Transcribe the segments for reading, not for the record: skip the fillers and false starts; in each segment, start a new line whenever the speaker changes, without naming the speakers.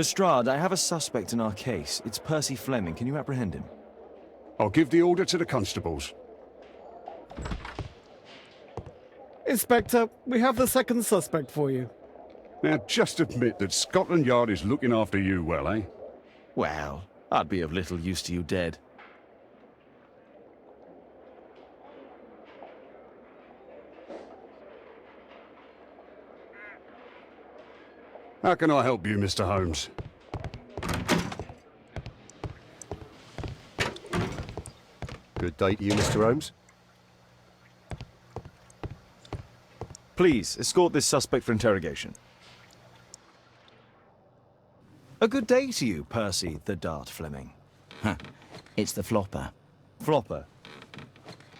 Lestrade, I have a suspect in our case. It's Percy Fleming. Can you apprehend him?
I'll give the order to the constables.
Inspector, we have the second suspect for you.
Now, just admit that Scotland Yard is looking after you well, eh?
Well, I'd be of little use to you dead.
How can I help you, Mr. Holmes?
Good day to you, Mr. Holmes.
Please, escort this suspect for interrogation. A good day to you, Percy the Dart Fleming.
Huh. It's the flopper.
Flopper.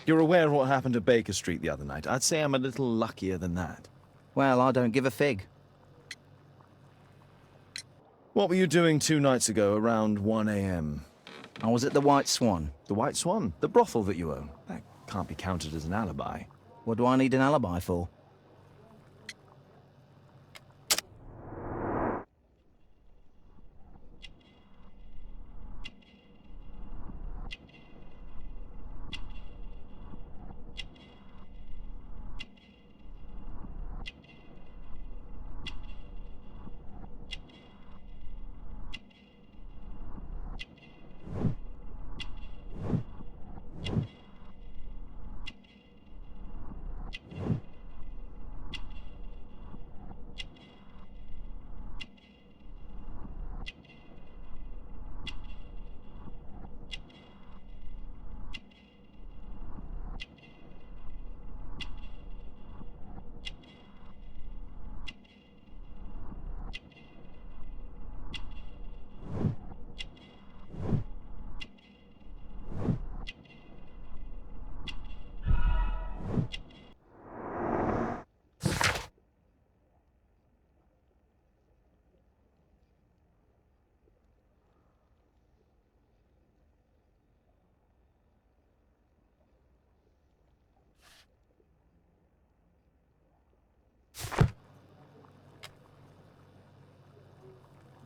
You're aware of what happened at Baker Street the other night. I'd say I'm a little luckier than that.
Well, I don't give a fig.
What were you doing 2 nights ago around 1 a.m.?
I was at the White Swan.
The White Swan? The brothel that you own? That can't be counted as an alibi.
What do I need an alibi for?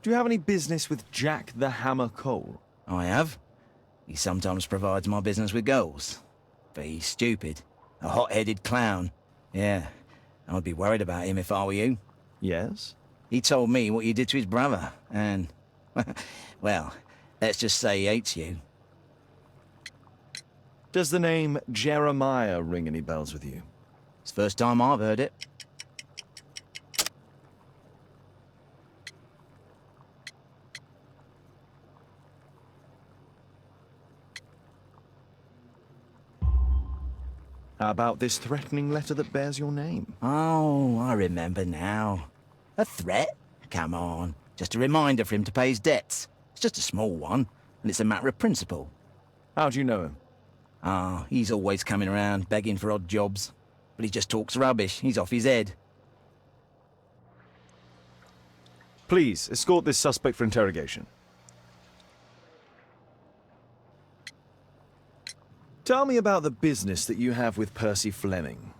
Do you have any business with Jack the Hammer Cole?
I have. He sometimes provides my business with goals. But he's stupid. A hot-headed clown. Yeah, I'd be worried about him if I were you.
Yes?
He told me what you did to his brother, and... well, let's just say he hates you.
Does the name Jeremiah ring any bells with you?
It's the first time I've heard it.
How about this threatening letter that bears your name?
Oh, I remember now. A threat? Come on. Just a reminder for him to pay his debts. It's just a small one, and it's a matter of principle.
How do you know him?
Ah, he's always coming around, begging for odd jobs. But he just talks rubbish. He's off his head.
Please, escort this suspect for interrogation. Tell me about the business that you have with Percy Fleming.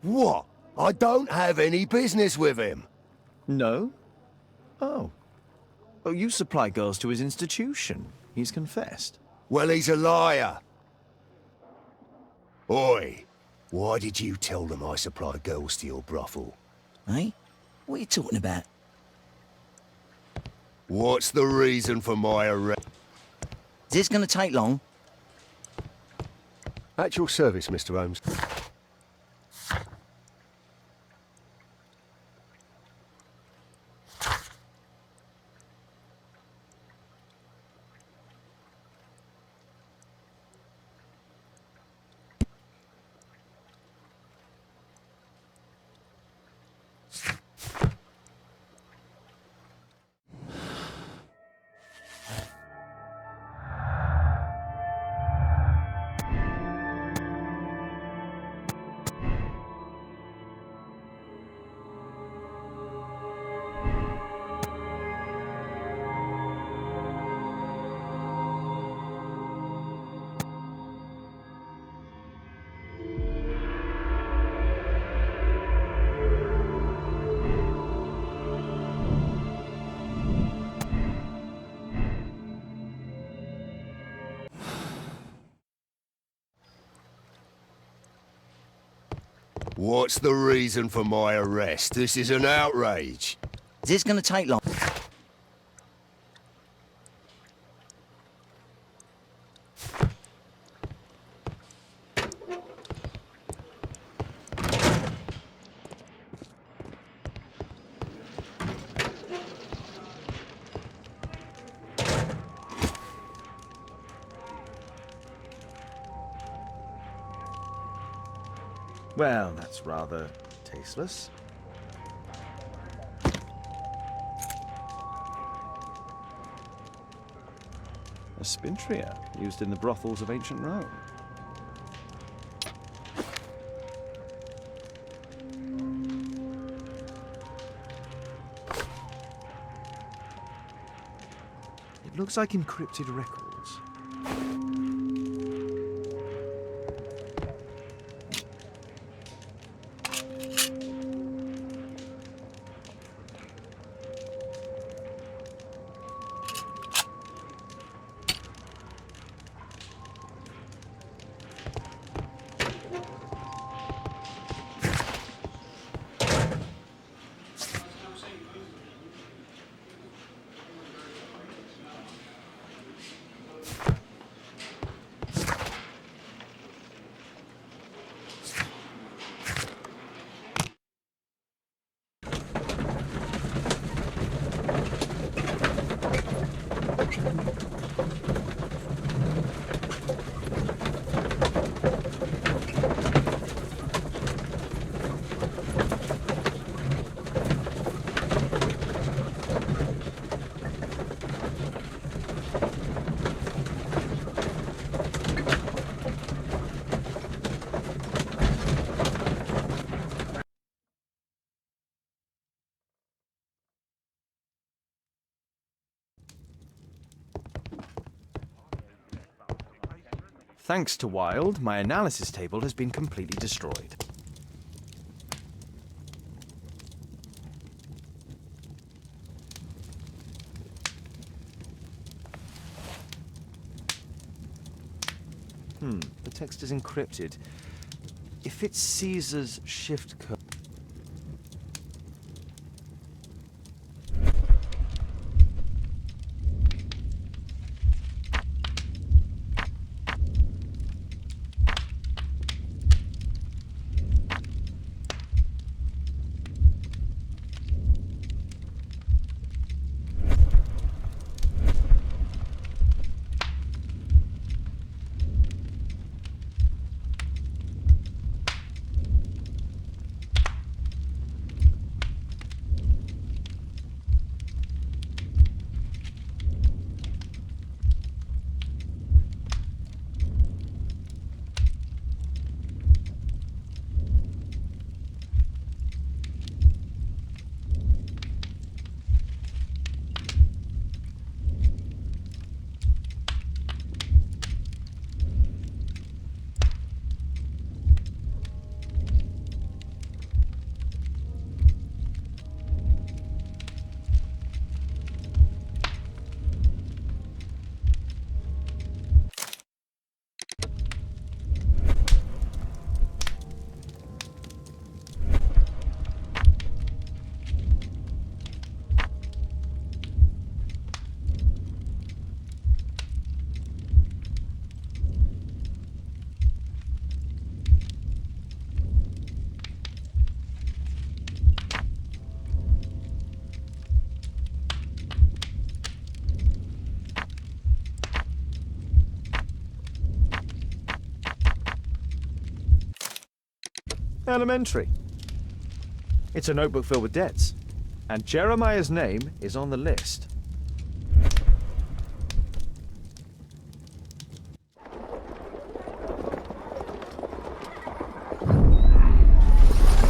What? I don't have any business with him.
No? Oh. Oh, you supply girls to his institution. He's confessed.
Well, he's a liar. Oi, why did you tell them I supply girls to your brothel?
Eh? What are you talking about?
What's the reason for my arrest?
Is this going to take long?
At your service, Mr. Holmes. What's the reason for my arrest? This is an outrage.
Is this gonna take long?
Well, that's rather tasteless. A spintria used in the brothels of ancient Rome. It looks like encrypted records. Thanks to Wilde, my analysis table has been completely destroyed. The text is encrypted. If it's Caesar's shift code... Elementary. It's a notebook filled with debts, and Jeremiah's name is on the list.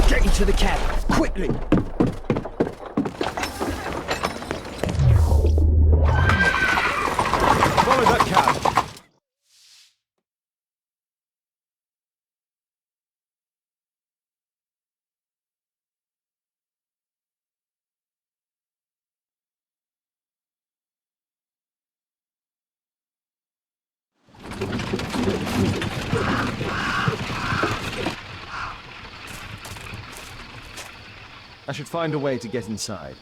Get into the cab, quickly!
Follow that cab.
I should find a way to get inside.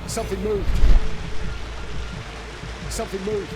Something moved. Something moved.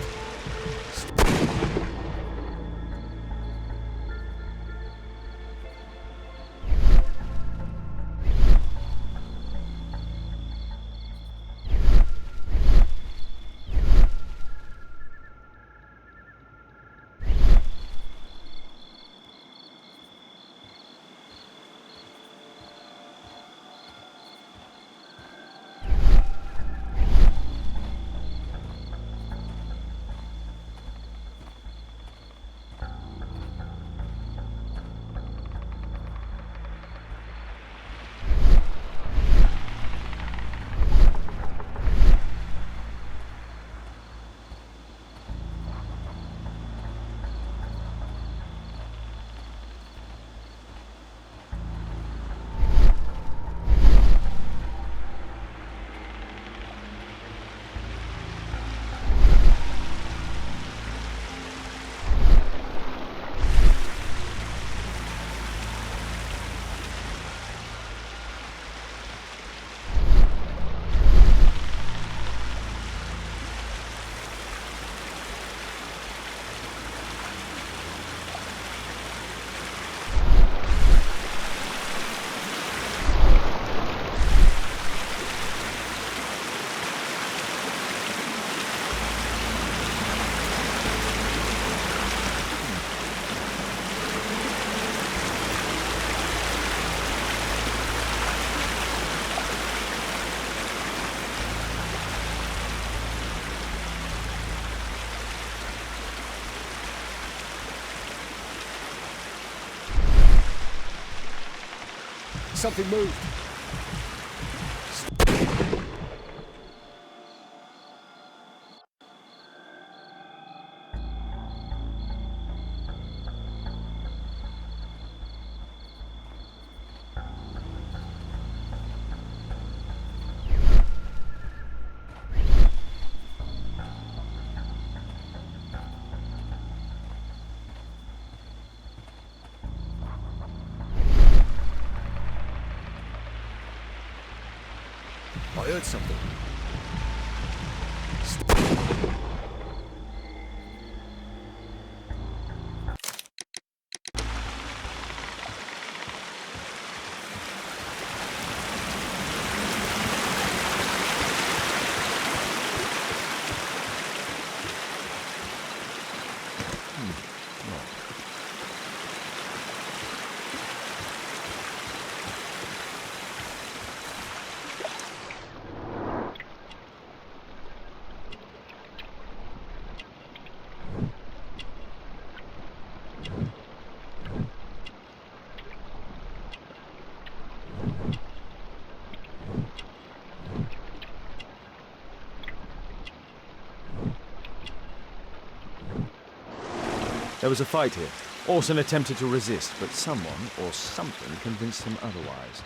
Something moved. I heard something.
There was a fight here. Orson attempted to resist, but someone or something convinced him otherwise.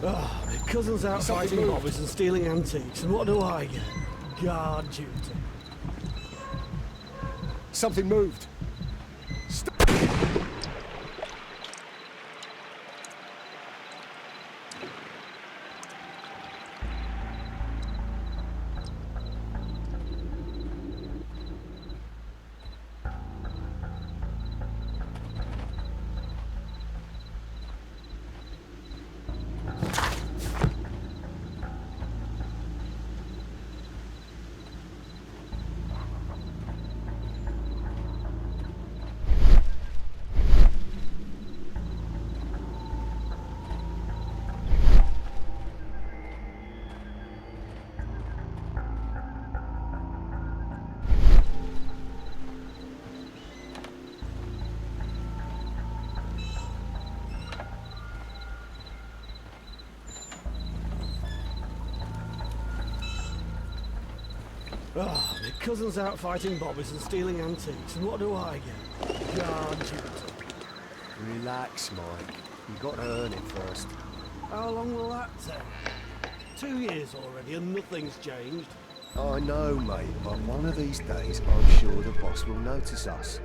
Oh, my cousin's out fighting bobbies and stealing antiques, and what do I get? Guard duty.
Something moved.
Oh, my cousin's out fighting bobbies and stealing antiques, and what do I get? Guard duty.
Relax, Mike. You got to earn it first.
How long will that take? 2 years already, and nothing's changed.
I know, mate, but one of these days I'm sure the boss will notice us.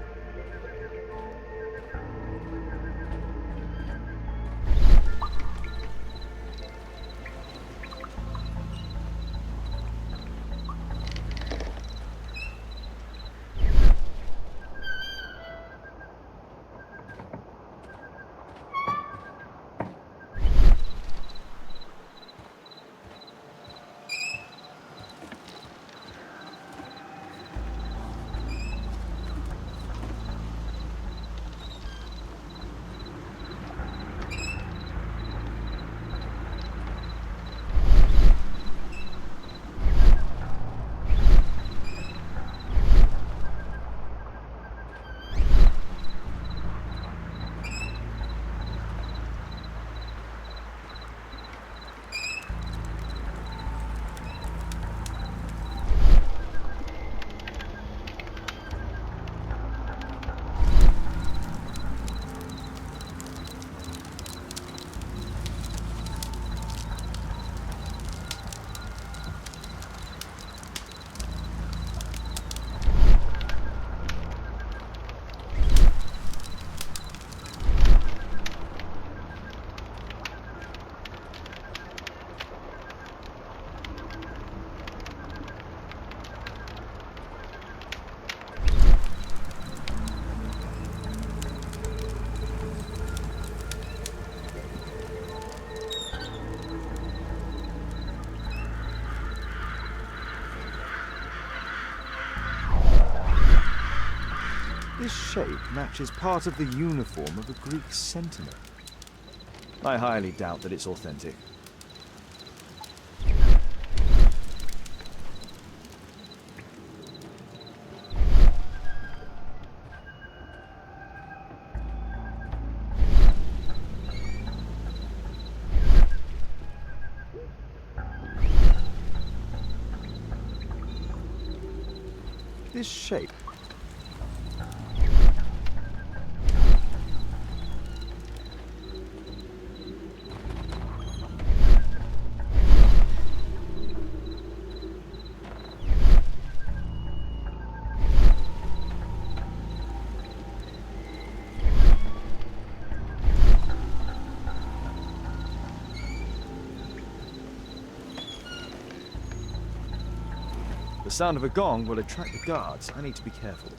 This shape matches part of the uniform of a Greek sentinel. I highly doubt that it's authentic. This shape. The sound of a gong will attract the guards. I need to be careful.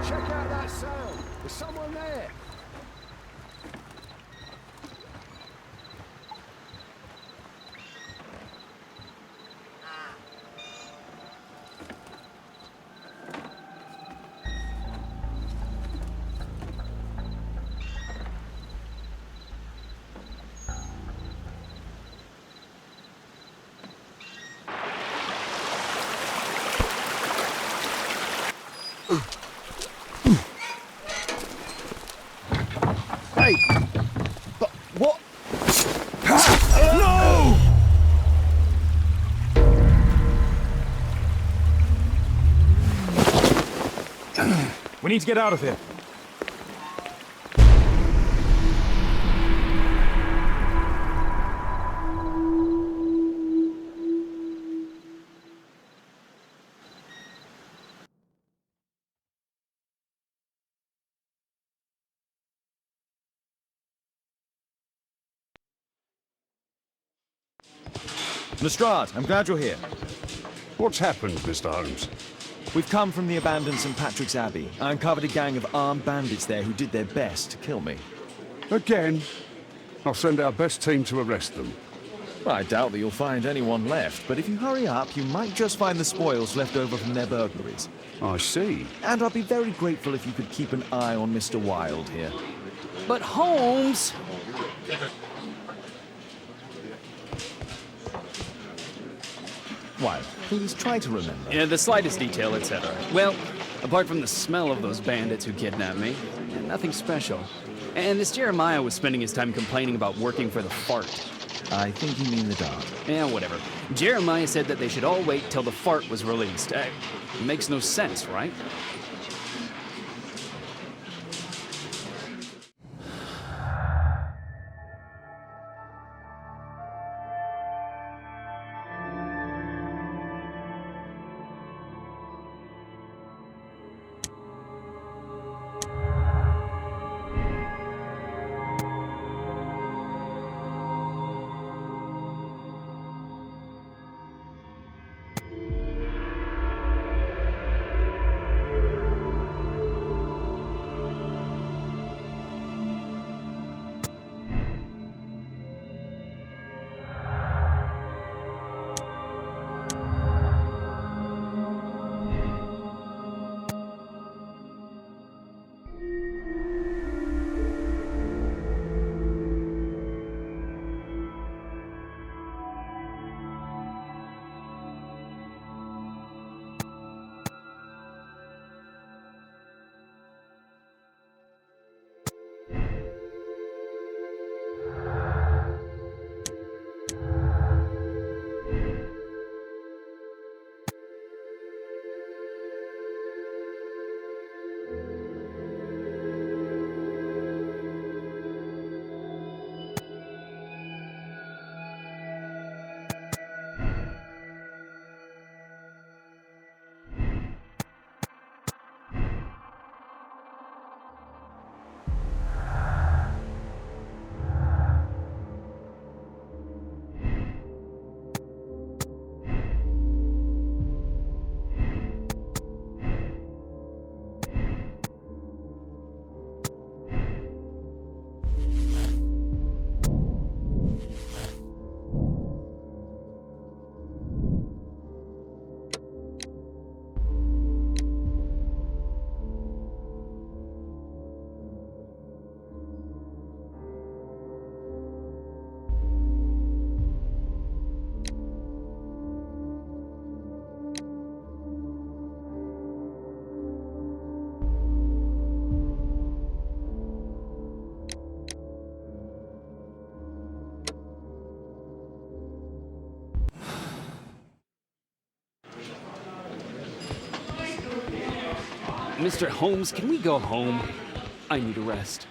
Check out that sound. There's someone there.
Hey! But what? We need to get out of here. Lestrade, I'm glad you're here.
What's happened, Mr. Holmes?
We've come from the abandoned St. Patrick's Abbey. I uncovered a gang of armed bandits there who did their best to kill me.
Again? I'll send our best team to arrest them.
Well, I doubt that you'll find anyone left, but if you hurry up, you might just find the spoils left over from their burglaries.
I see.
And I'd be very grateful if you could keep an eye on Mr. Wilde here.
But Holmes!
Wilde, please try to remember.
Yeah, the slightest detail, etc. Well, apart from the smell of those bandits who kidnapped me, nothing special. And this Jeremiah was spending his time complaining about working for the fart.
I think you mean the dart.
Yeah, whatever. Jeremiah said that they should all wait till the fart was released. It makes no sense, right? Mr. Holmes, can we go home? I need a rest.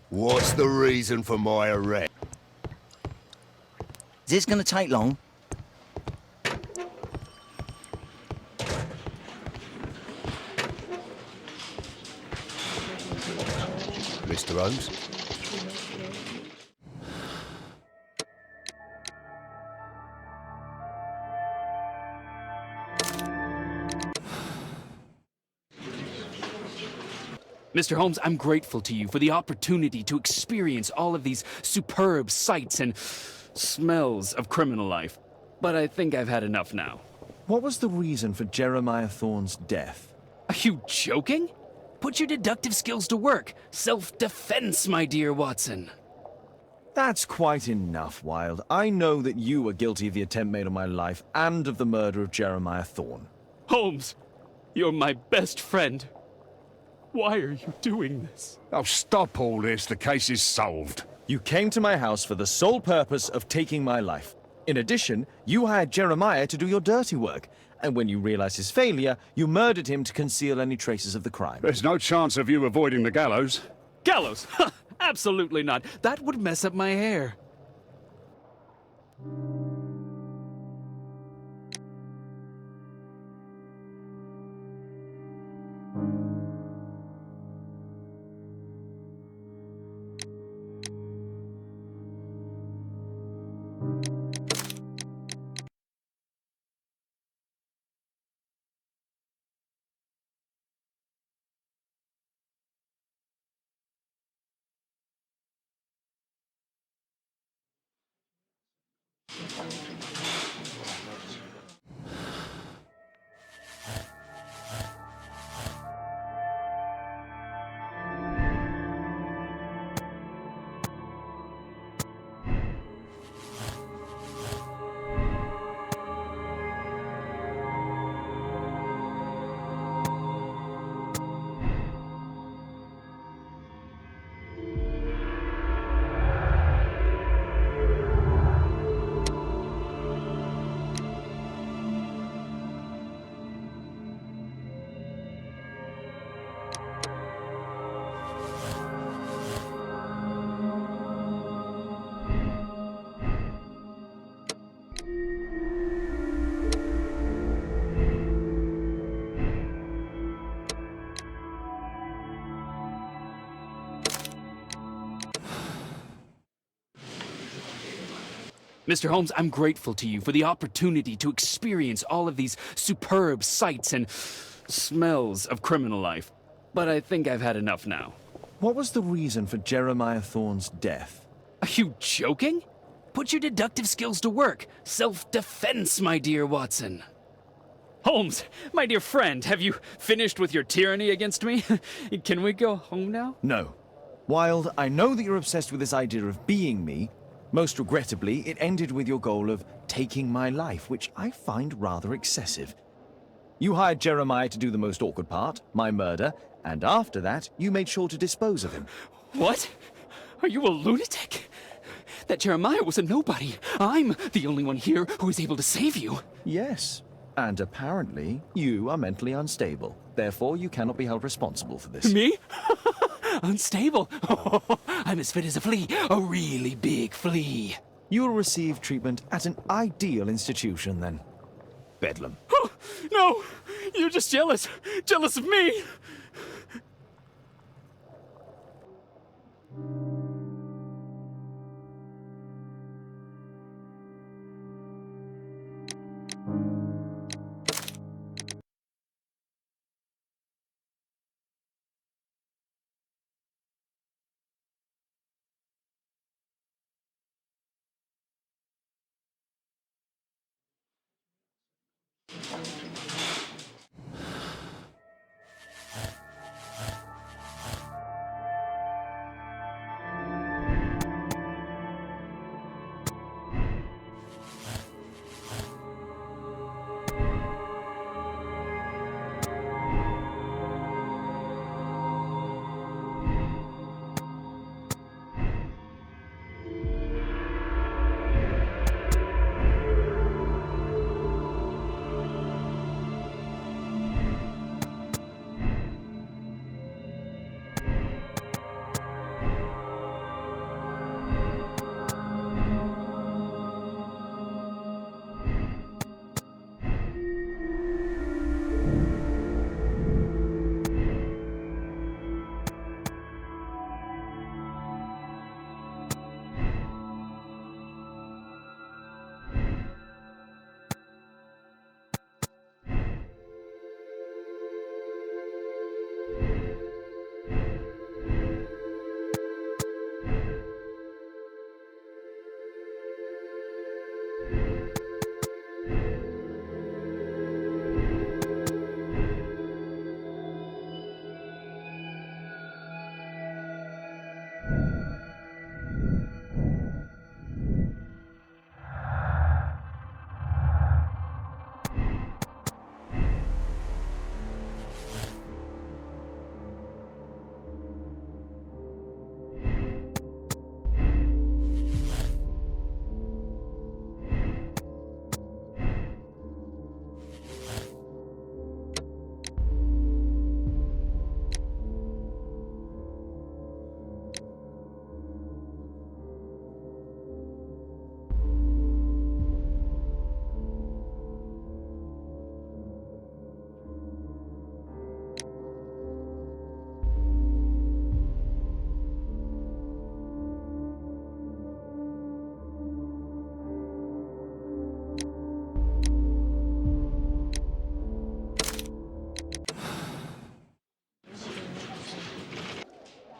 What's the reason for my arrest?
Is this gonna take long?
Mr. Holmes?
Mr. Holmes, I'm grateful to you for the opportunity to experience all of these superb sights and smells of criminal life. But I think I've had enough now.
What was the reason for Jeremiah Thorne's death?
Are you joking? Put your deductive skills to work. Self-defense, my dear Watson.
That's quite enough, Wilde. I know that you were guilty of the attempt made on my life and of the murder of Jeremiah Thorne.
Holmes, you're my best friend. Why are you doing this?
Oh, stop all this. The case is solved.
You came to my house for the sole purpose of taking my life. In addition, you hired Jeremiah to do your dirty work. And when you realized his failure, you murdered him to conceal any traces of the crime.
There's no chance of you avoiding the gallows.
Gallows? Absolutely not. That would mess up my hair. Mr. Holmes, I'm grateful to you for the opportunity to experience all of these superb sights and smells of criminal life. But I think I've had enough now.
What was the reason for Jeremiah Thorne's death?
Are you joking? Put your deductive skills to work. Self-defense, my dear Watson. Holmes, my dear friend, have you finished with your tyranny against me? Can we go home now?
No. Wilde, I know that you're obsessed with this idea of being me. Most regrettably, it ended with your goal of taking my life, which I find rather excessive. You hired Jeremiah to do the most awkward part, my murder, and after that, you made sure to dispose of him.
What? Are you a lunatic? That Jeremiah was a nobody. I'm the only one here who is able to save you.
Yes, and apparently, you are mentally unstable. Therefore, you cannot be held responsible for this.
Me? Unstable? I'm as fit as a flea. A really big flea.
You will receive treatment at an ideal institution, then. Bedlam.
No! You're just jealous. Jealous of me!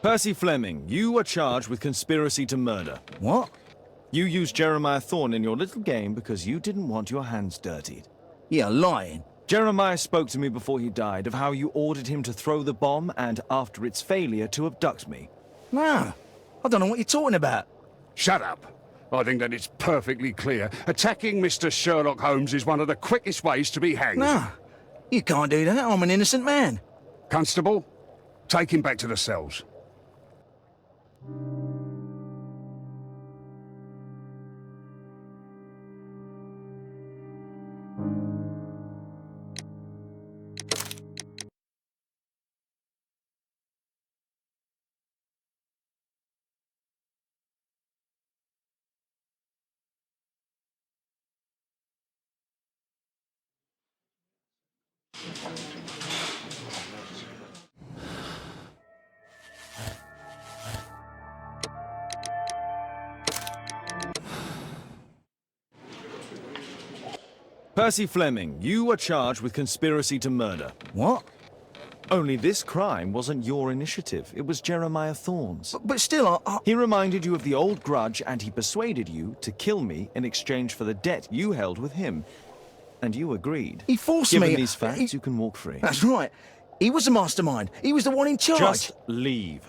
Percy Fleming, you are charged with conspiracy to murder.
What?
You used Jeremiah Thorne in your little game because you didn't want your hands dirtied.
You're lying.
Jeremiah spoke to me before he died of how you ordered him to throw the bomb and, after its failure, to abduct me.
No, I don't know what you're talking about.
Shut up. I think that it's perfectly clear. Attacking Mr. Sherlock Holmes is one of the quickest ways to be hanged.
No, you can't do that. I'm an innocent man.
Constable, take him back to the cells.
Percy Fleming, you are charged with conspiracy to murder.
What?
Only this crime wasn't your initiative. It was Jeremiah Thorne's.
But still,
He reminded you of the old grudge and he persuaded you to kill me in exchange for the debt you held with him. And you agreed.
He forced
Given
me.
these facts, you can walk free.
That's right. He was the mastermind. He was the one in charge.
Just leave.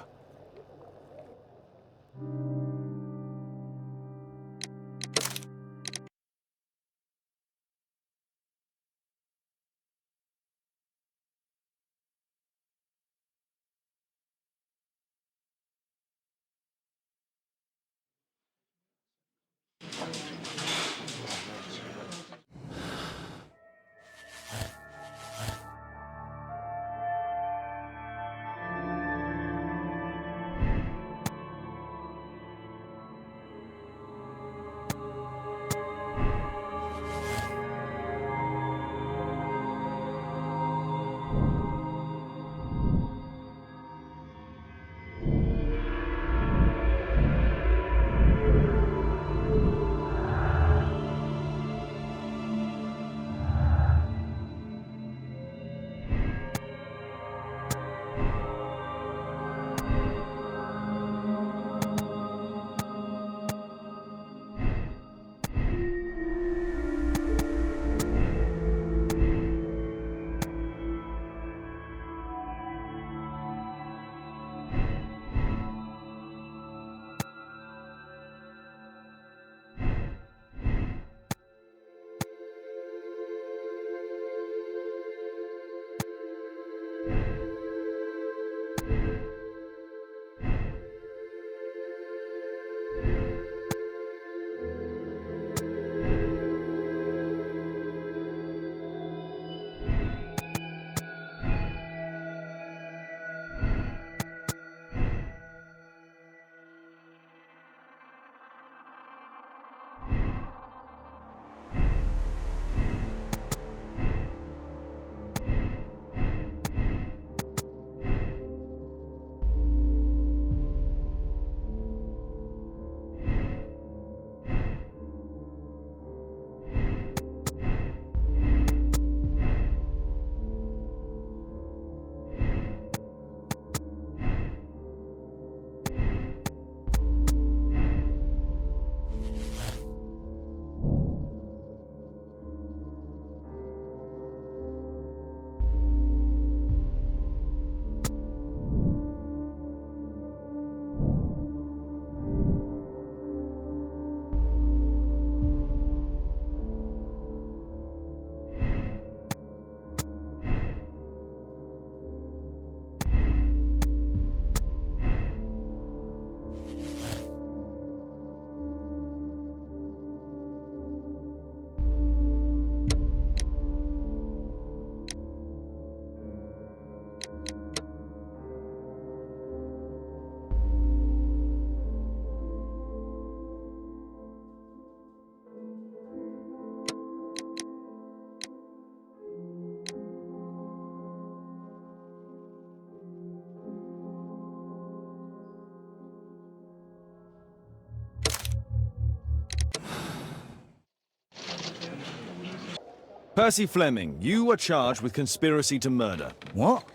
Percy Fleming, you are charged with conspiracy to murder.
What?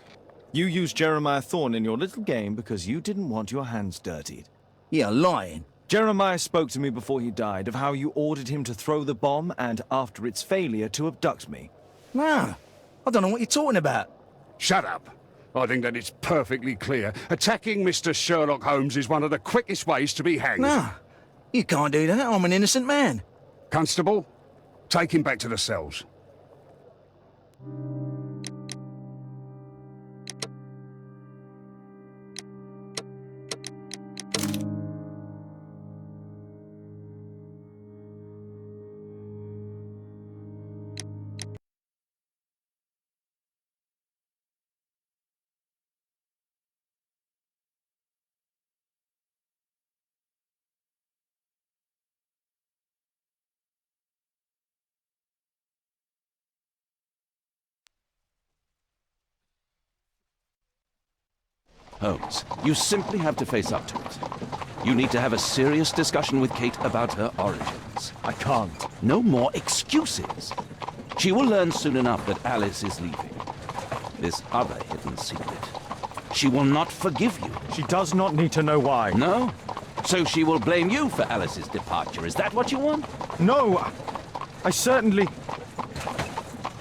You used Jeremiah Thorne in your little game because you didn't want your hands dirtied.
You're lying.
Jeremiah spoke to me before he died of how you ordered him to throw the bomb and, after its failure, to abduct me.
Nah, I don't know what you're talking about.
Shut up. I think that it's perfectly clear. Attacking Mr. Sherlock Holmes is one of the quickest ways to be hanged.
Nah, you can't do that. I'm an innocent man.
Constable, take him back to the cells.
Holmes, you simply have to face up to it. You need to have a serious discussion with Kate about her origins.
I can't.
No more excuses. She will learn soon enough that Alice is leaving. This other hidden secret. She will not forgive you.
She does not need to know why.
No? So she will blame you for Alice's departure. Is that what you want?
No, I certainly...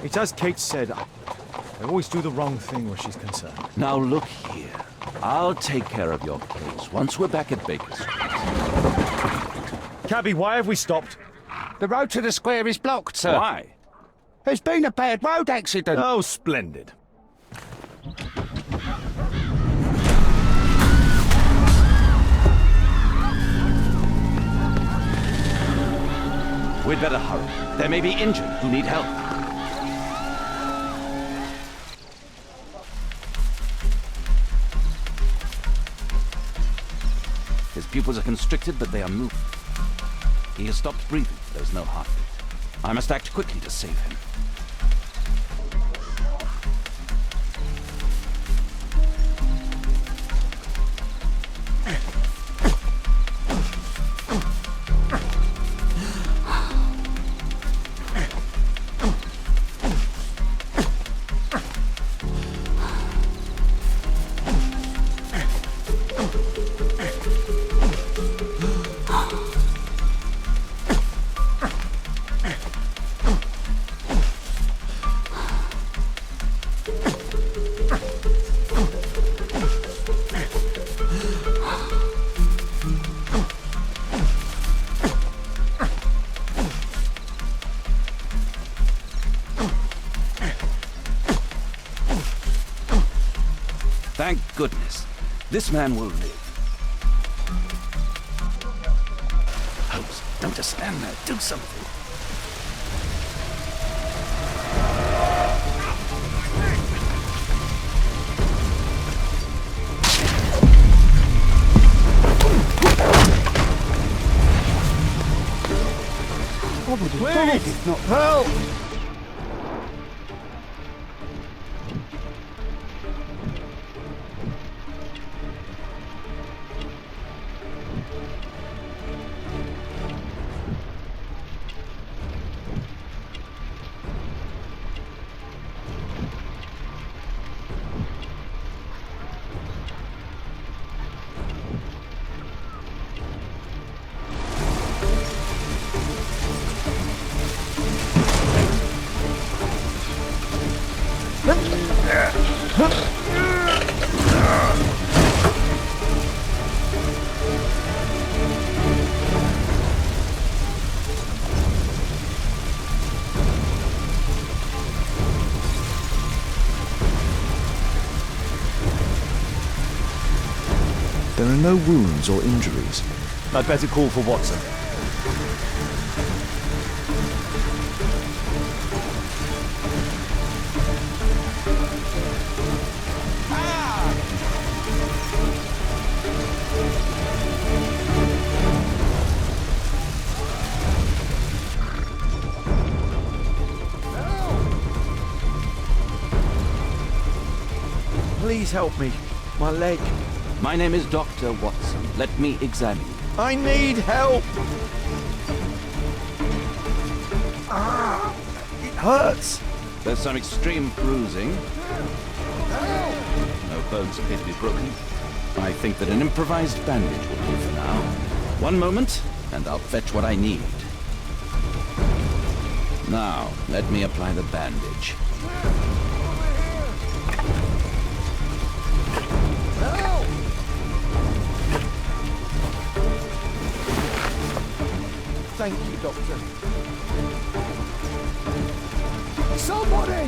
It's as Kate said, I always do the wrong thing where she's concerned.
Now look here. I'll take care of your case once we're back at Baker Street.
Cabby, why have we stopped?
The road to the square is blocked, sir.
Why?
There's been a bad road accident.
Oh, splendid.
We'd better hurry. There may be injured who need help. His pupils are constricted, but they are moving. He has stopped breathing. There's no heartbeat. I must act quickly to save him. Thank goodness. This man will live. Holmes, don't just stand there. Do something.
Please! Help!
There are no wounds or injuries.
I'd better call for Watson. Please help me. My leg.
My name is Dr. Watson. Let me examine you.
I need help! It hurts!
There's some extreme bruising. bones appear to be broken. I think that an improvised bandage will do for now. One moment, and I'll fetch what I need. Now, let me apply the bandage.
Thank you, Doctor.
Somebody!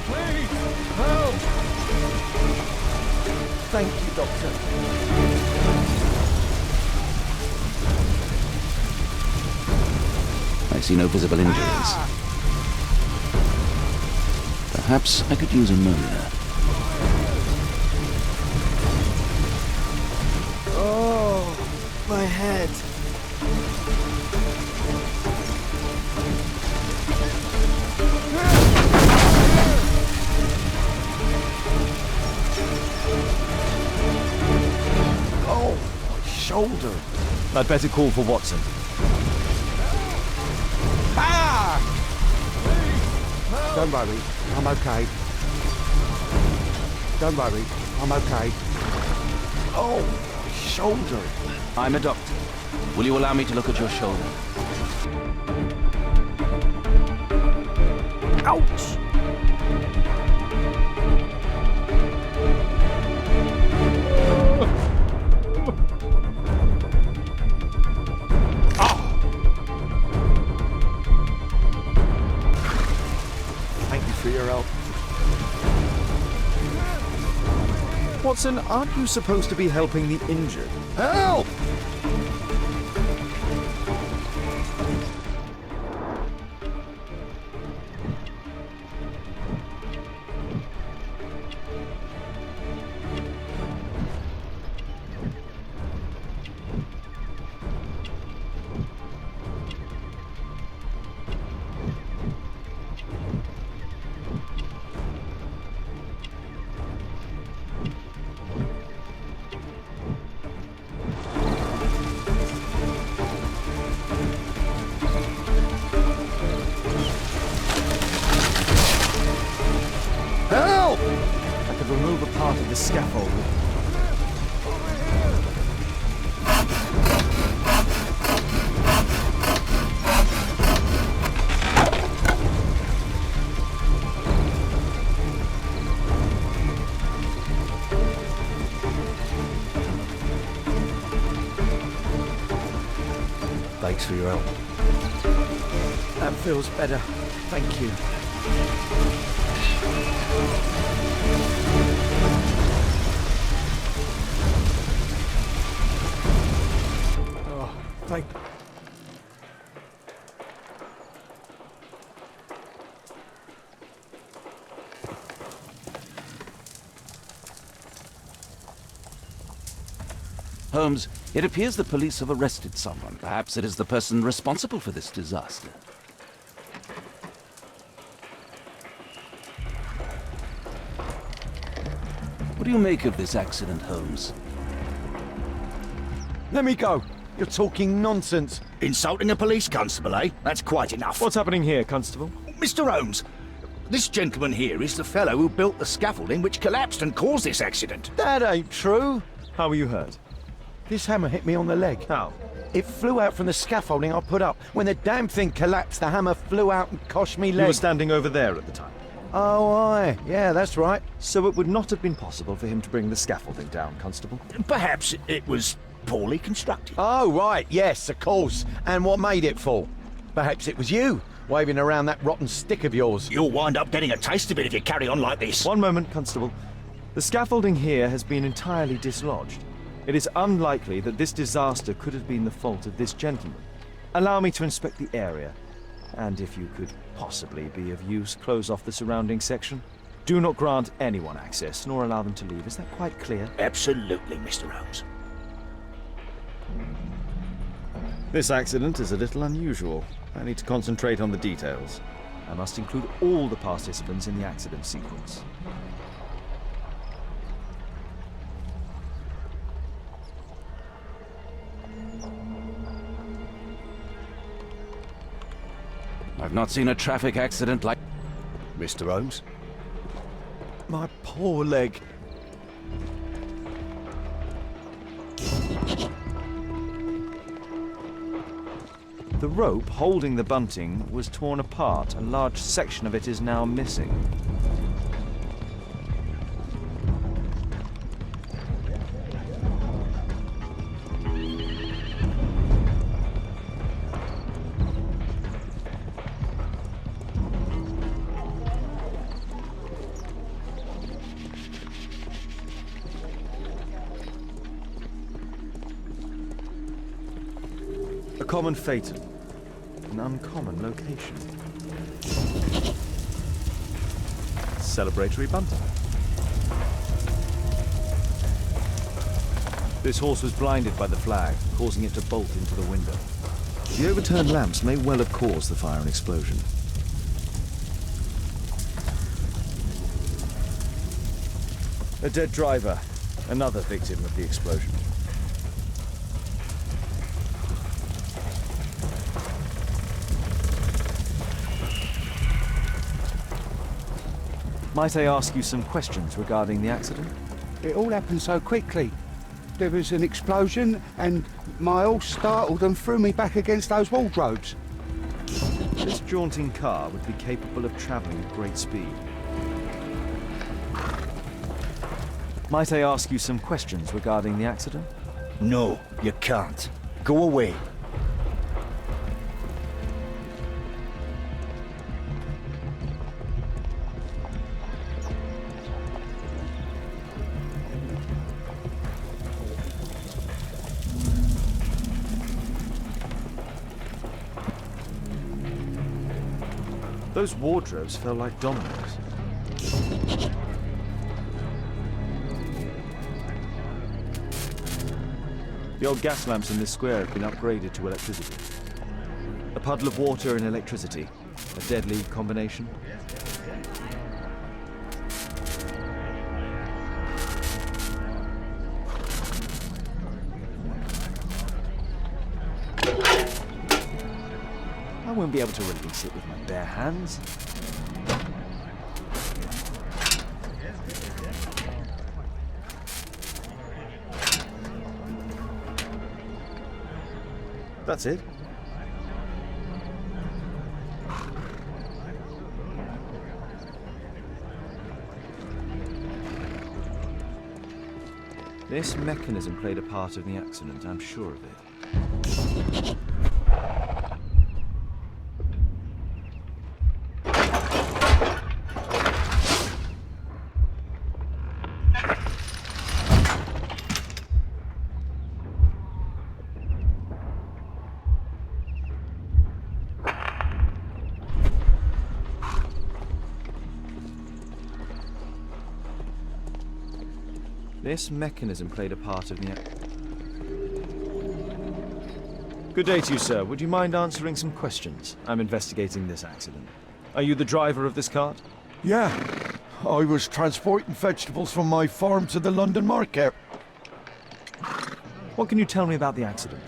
Please, help!
Thank you, Doctor.
I see no visible injuries. Perhaps I could use ammonia.
Oh, my head. Oh, my shoulder. I'd better call for Watson.
Don't worry, I'm okay. Don't worry, I'm okay.
Oh, my shoulder.
I'm a doctor. Will you allow me to look at your shoulder?
Ouch! Thank you for your help. Watson, aren't you supposed to be helping the injured?
Help! Help!
I could remove a part of the scaffold.
Thanks for your help.
That feels better. Thank you.
Oh, thank...
Holmes, it appears the police have arrested someone. Perhaps it is the person responsible for this disaster. What do you make of this accident, Holmes?
Let me go. You're talking nonsense.
Insulting a police constable, eh? That's quite enough.
What's happening here, Constable?
Mr. Holmes, this gentleman here is the fellow who built the scaffolding which collapsed and caused this accident.
That ain't true.
How were you hurt?
This hammer hit me on the leg.
How?
It flew out from the scaffolding I put up. When the damn thing collapsed, the hammer flew out and cost me
You
leg.
were standing over there at the time.
Oh, aye. Yeah, that's right.
So it would not have been possible for him to bring the scaffolding down, Constable.
Perhaps it was poorly constructed.
Oh, right. Yes, of course. And what made it fall? Perhaps it was you, waving around that rotten stick of yours.
You'll wind up getting a taste of it if you carry on like this.
One moment, Constable. The scaffolding here has been entirely dislodged. It is unlikely that this disaster could have been the fault of this gentleman. Allow me to inspect the area, and if you could possibly be of use, close off the surrounding section. Do not grant anyone access, nor allow them to leave. Is that quite clear?
Absolutely, Mr. Holmes.
This accident is a little unusual. I need to concentrate on the details. I must include all the participants in the accident sequence.
I've not seen a traffic accident like...
Mr. Holmes?
My poor leg. The rope holding the bunting was torn apart. A large section of it is now missing. A common phaeton. An uncommon location. Celebratory bunting. This horse was blinded by the flag, causing it to bolt into the window. The overturned lamps may well have caused the fire and explosion. A dead driver. Another victim of the explosion. Might I ask you some questions regarding the accident?
It all happened so quickly. There was an explosion, and my horse startled and threw me back against those wardrobes.
This jaunting car would be capable of traveling at great speed. Might I ask you some questions regarding the accident?
No, you can't. Go away.
Those wardrobes fell like dominoes. The old gas lamps in this square have been upgraded to electricity. A puddle of water and electricity. A deadly combination. I won't be able to release it with my bare hands. That's it. This mechanism played a part of the accident, I'm sure of it. This mechanism played a part of the Good day to you, sir. Would you mind answering some questions? I'm investigating this accident. Are you the driver of this cart?
Yeah. I was transporting vegetables from my farm to the London market.
What can you tell me about the accident?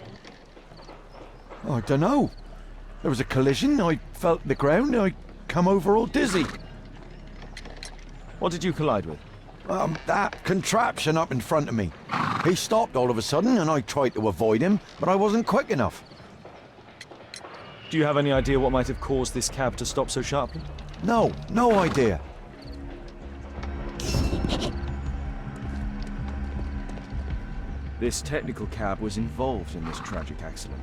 I don't know. There was a collision, I felt the ground, I come over all dizzy.
What did you collide with?
That contraption up in front of me. He stopped all of a sudden and I tried to avoid him, but I wasn't quick enough.
Do you have any idea what might have caused this cab to stop so sharply?
No idea.
This technical cab was involved in this tragic accident.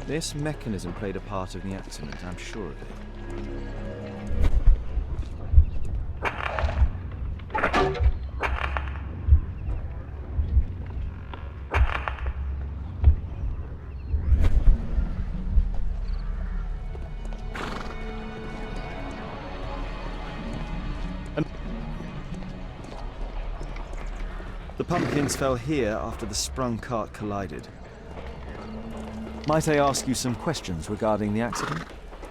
This mechanism played a part of the accident, I'm sure of it. The pumpkins fell here after the sprung cart collided. Might I ask you some questions regarding the accident?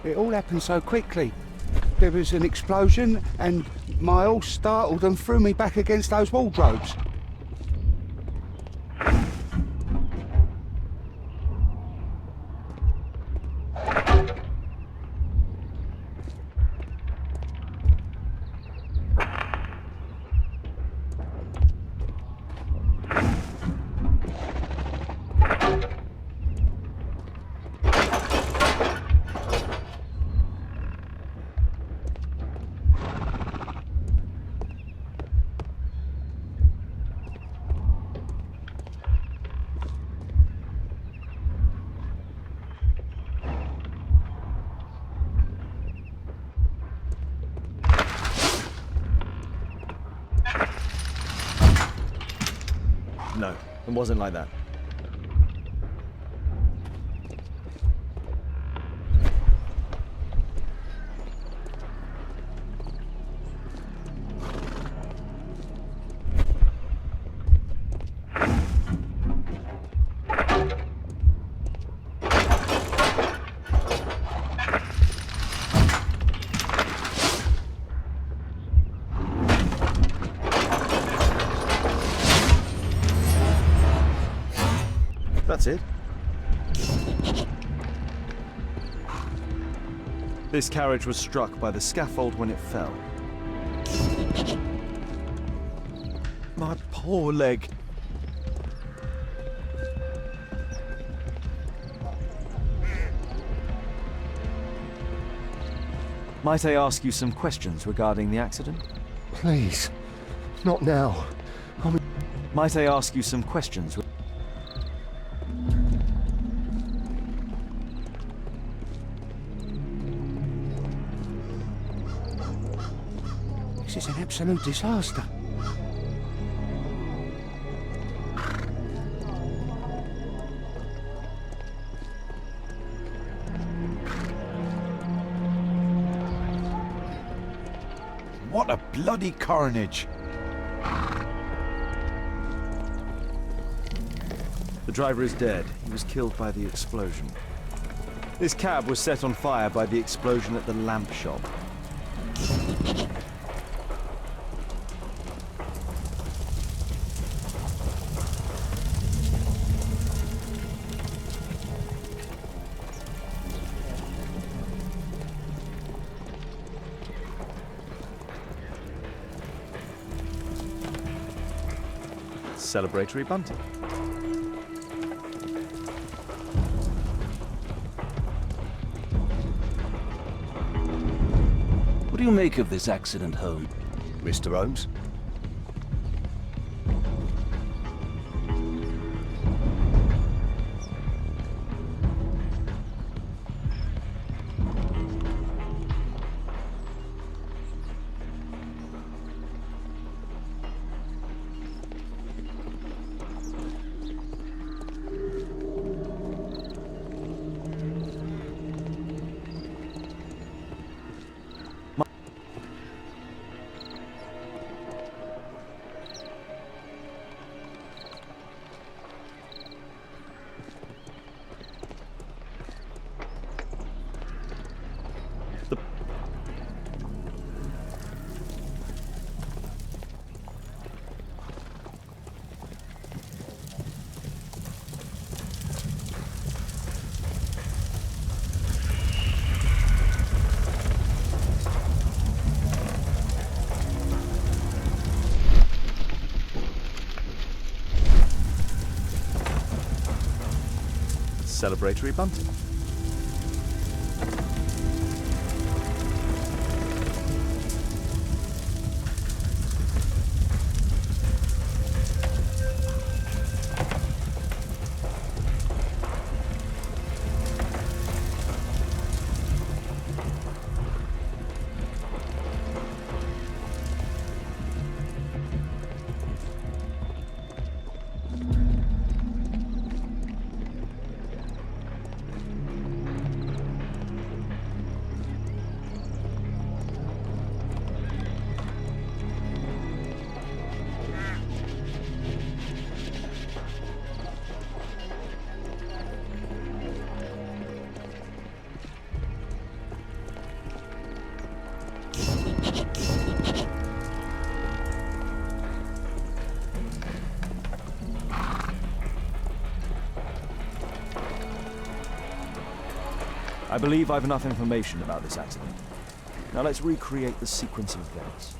It all happened so quickly. There was an explosion, and my horse startled and threw me back against those wardrobes.
No, it wasn't like that. That's it. This carriage was struck by the scaffold when it fell. My poor leg. Might I ask you some questions regarding the accident?
Please, not now.
Might I ask you some questions?
This is an absolute disaster.
What a bloody carnage!
The driver is dead. He was killed by the explosion. This cab was set on fire by the explosion at the lamp shop. Celebratory bunting.
What do you make of this accident, Holmes?
Mr. Holmes?
Celebratory bunting. I believe I've enough information about this accident. Now let's recreate the sequence of events.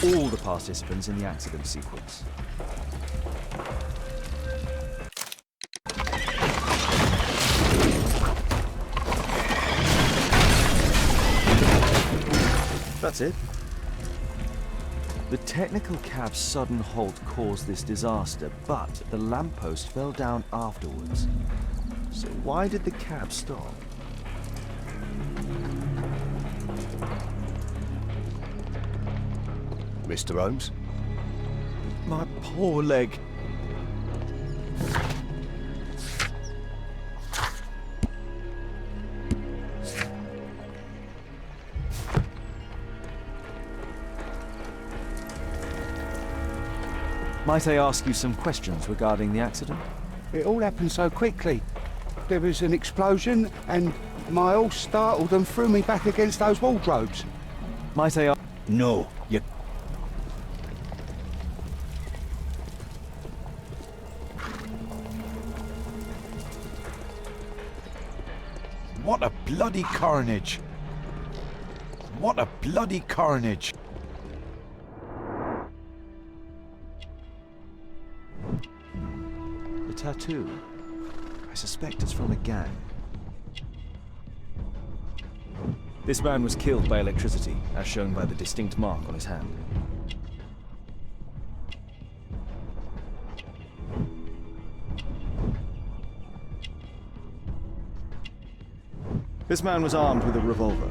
All the participants in the accident sequence. That's it. The technical cab's sudden halt caused this disaster, but the lamppost fell down afterwards. So why did the cab stop?
Mr. Holmes?
My poor leg. Might I ask you some questions regarding the accident?
It all happened so quickly. There was an explosion, and my horse startled and threw me back against those wardrobes.
Might I ask...
No, you...
What a bloody carnage! What a bloody carnage!
The tattoo? I suspect it's from a gang. This man was killed by electricity, as shown by the distinct mark on his hand. This man was armed with a revolver.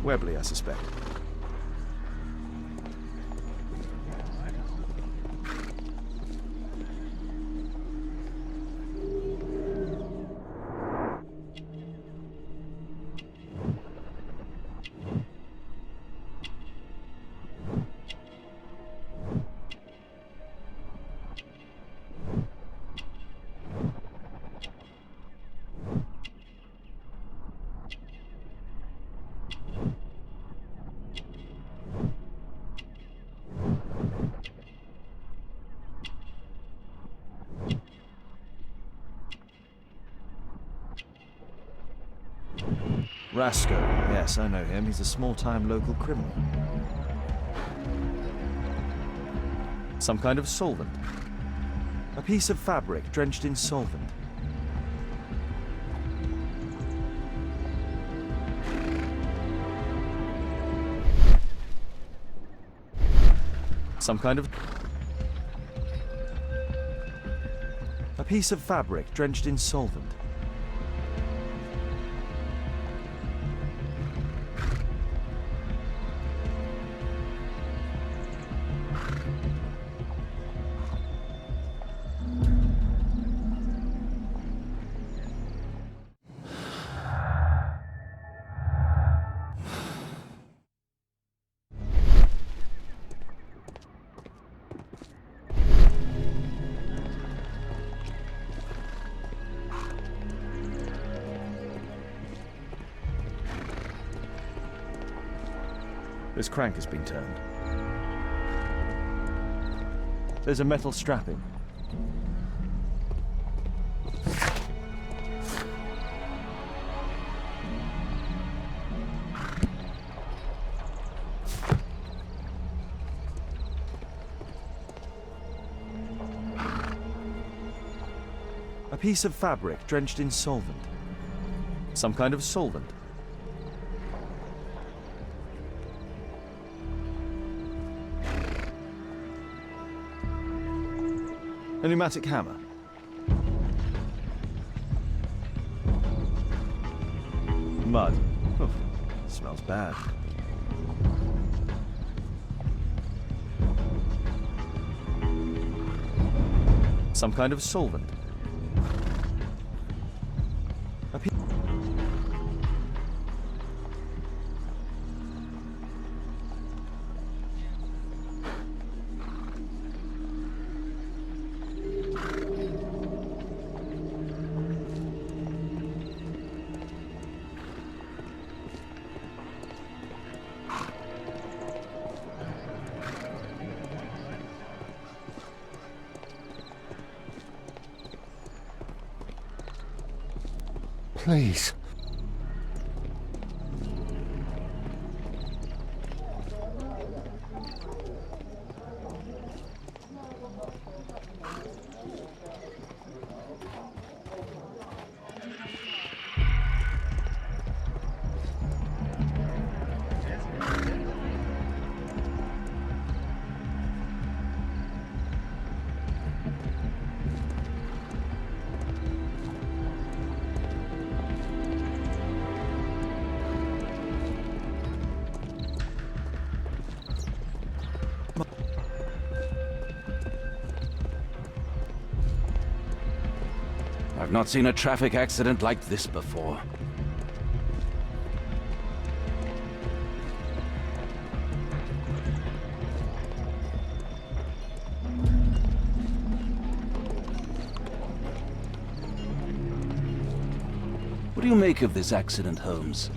Webley, I suspect. Rasco. Yes, I know him. He's a small-time local criminal. Some kind of solvent. A piece of fabric drenched in solvent. Some kind of... A piece of fabric drenched in solvent. This crank has been turned. There's a metal strapping. A piece of fabric drenched in solvent. Some kind of solvent. A pneumatic hammer. Mud. Oh, smells bad. Some kind of solvent. A pe-
Please.
I've not seen a traffic accident like this before. What do you make of this accident, Holmes?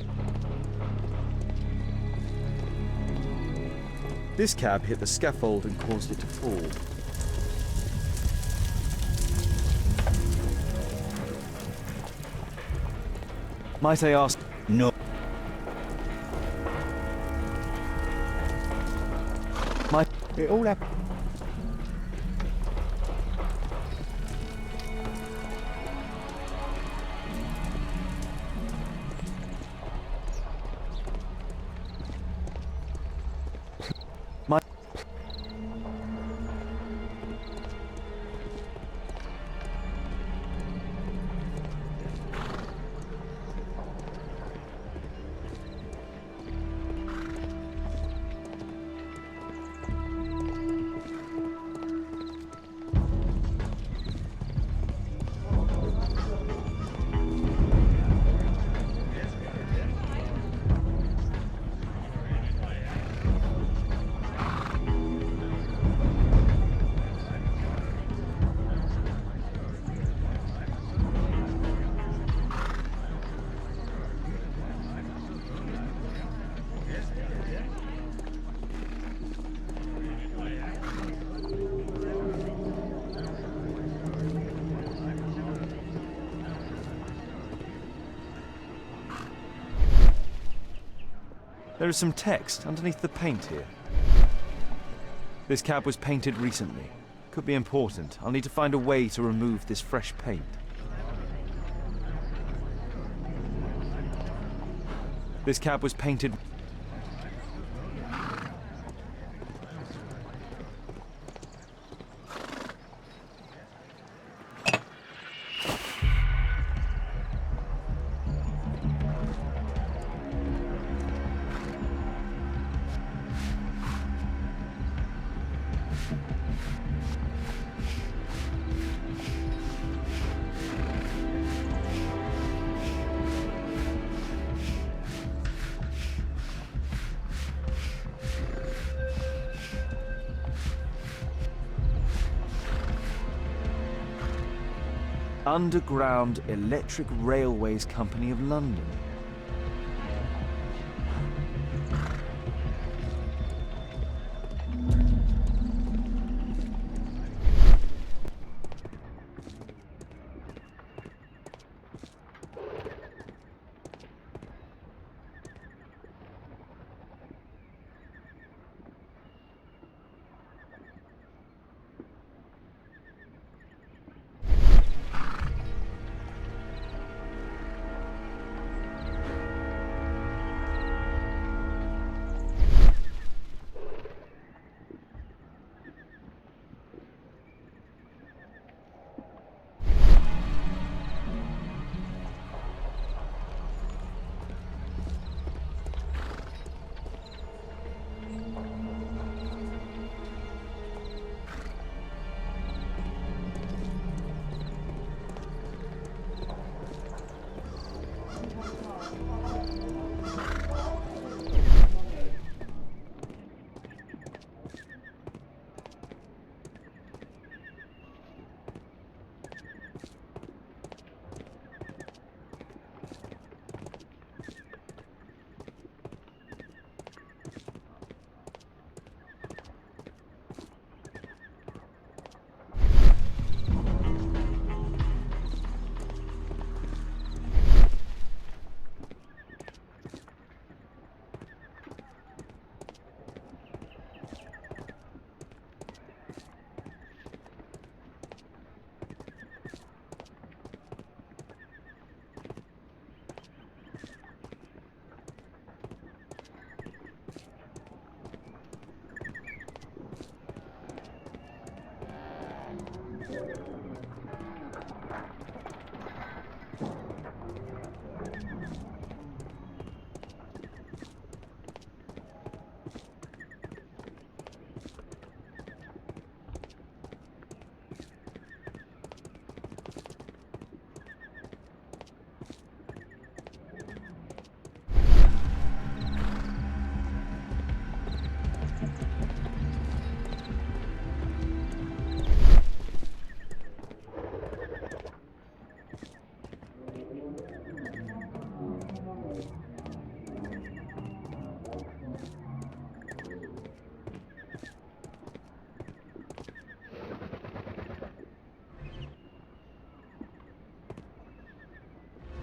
This cab hit the scaffold and caused it to fall. Might I ask?
No.
It all happened.
There is some text underneath the paint here. This cab was painted recently. Could be important. I'll need to find a way to remove this fresh paint. This cab was painted... Underground Electric Railways Company of London.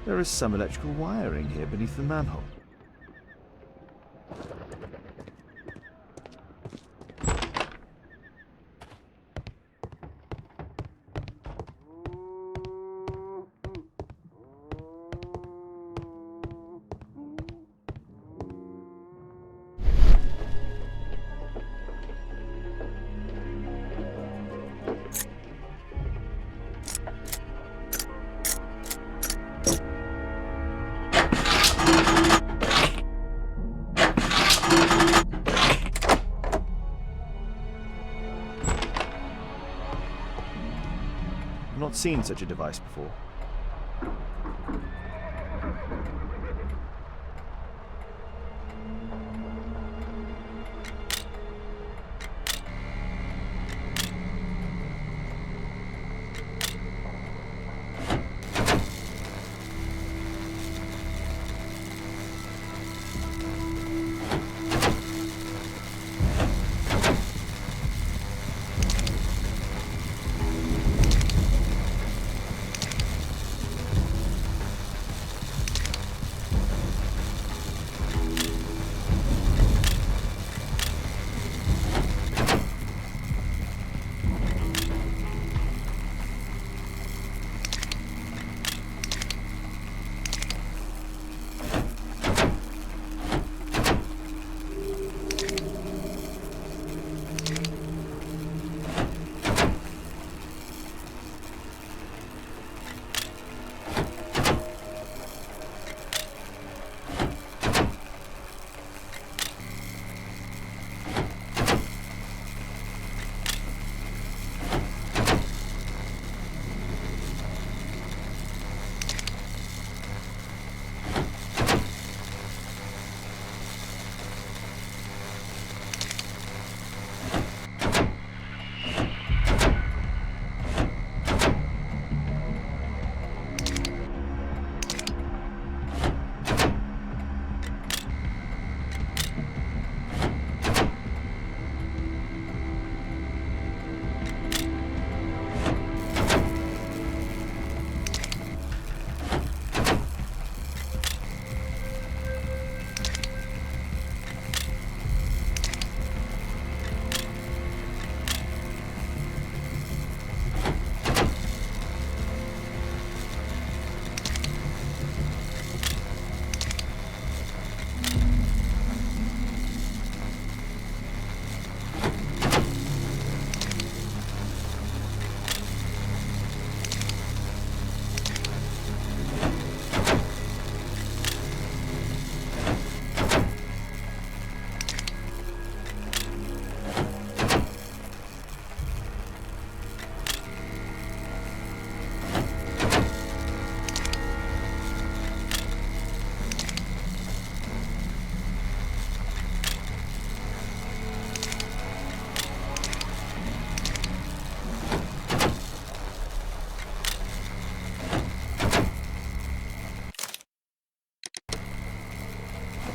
There is some electrical wiring here beneath the manhole. I've not seen such a device before.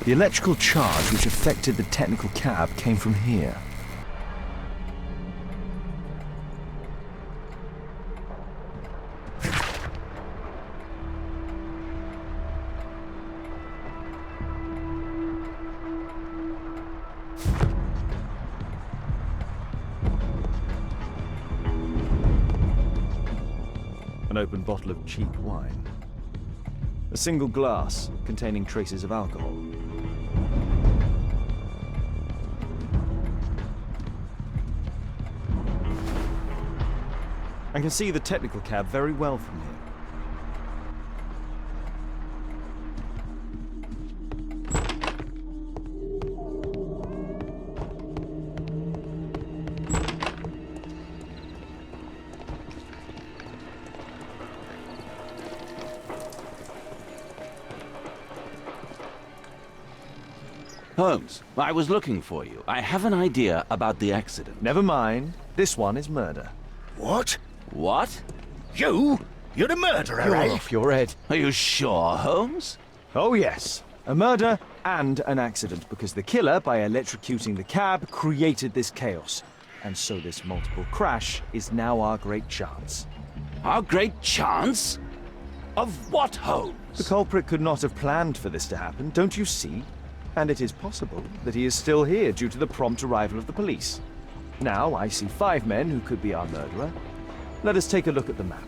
The electrical charge which affected the technical cab came from here. An open bottle of cheap wine. A single glass containing traces of alcohol. I can see the technical cab very well from here.
Holmes, I was looking for you. I have an idea about the accident.
Never mind. This one is murder.
What?
What?
You? You're the murderer,
You're
eh?
off your head.
Are you sure, Holmes?
Oh yes. A murder and an accident, because the killer, by electrocuting the cab, created this chaos. And so this multiple crash is now our great chance.
Our great chance? Of what,
The
Holmes?
culprit could not have planned for this to happen, don't you see? And it is possible that he is still here due to the prompt arrival of the police. Now I see 5 men who could be our murderer. Let us take a look at the map.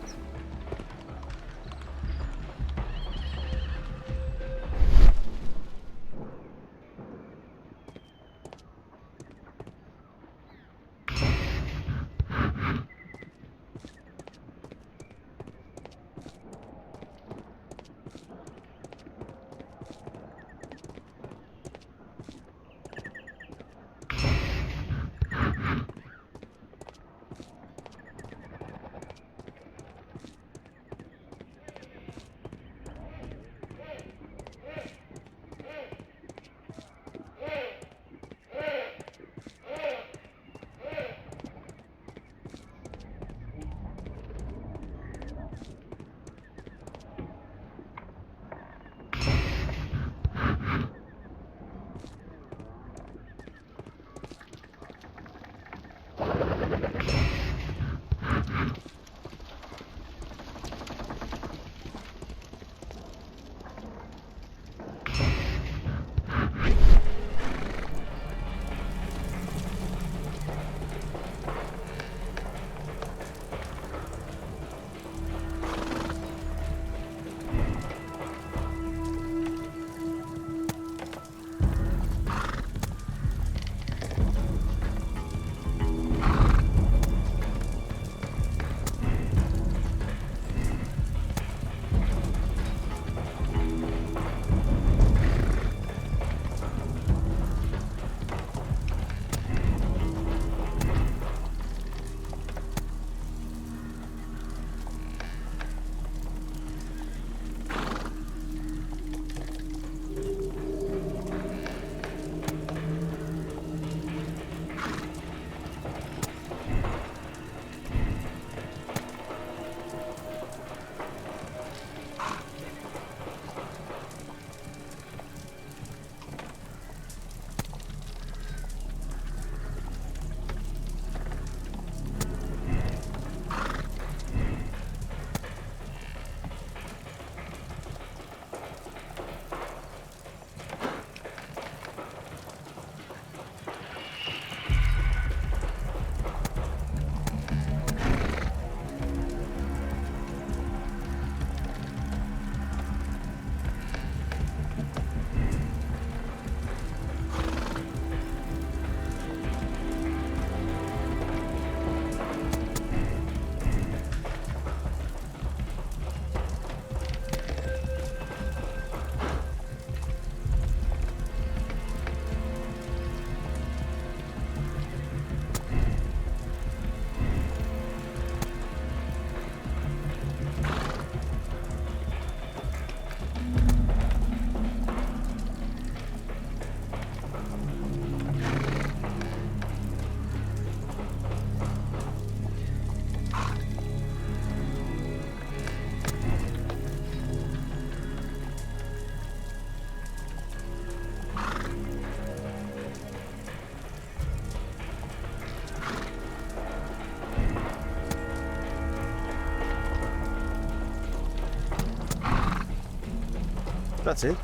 That's it.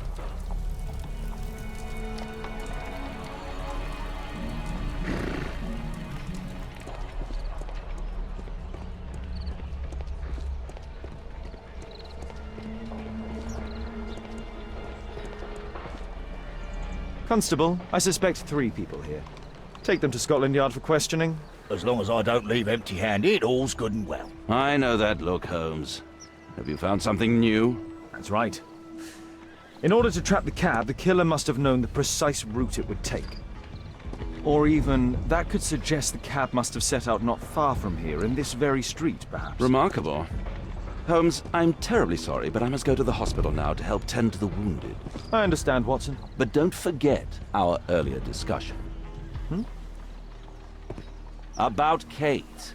Constable, I suspect 3 people here. Take them to Scotland Yard for questioning.
As long as I don't leave empty-handed, all's good and well.
I know that look, Holmes. Have you found something new?
That's right. In order to trap the cab, the killer must have known the precise route it would take. Or even, that could suggest the cab must have set out not far from here, in this very street, perhaps.
Remarkable. Holmes, I'm terribly sorry, but I must go to the hospital now to help tend to the wounded.
I understand, Watson.
But don't forget our earlier discussion. About Kate.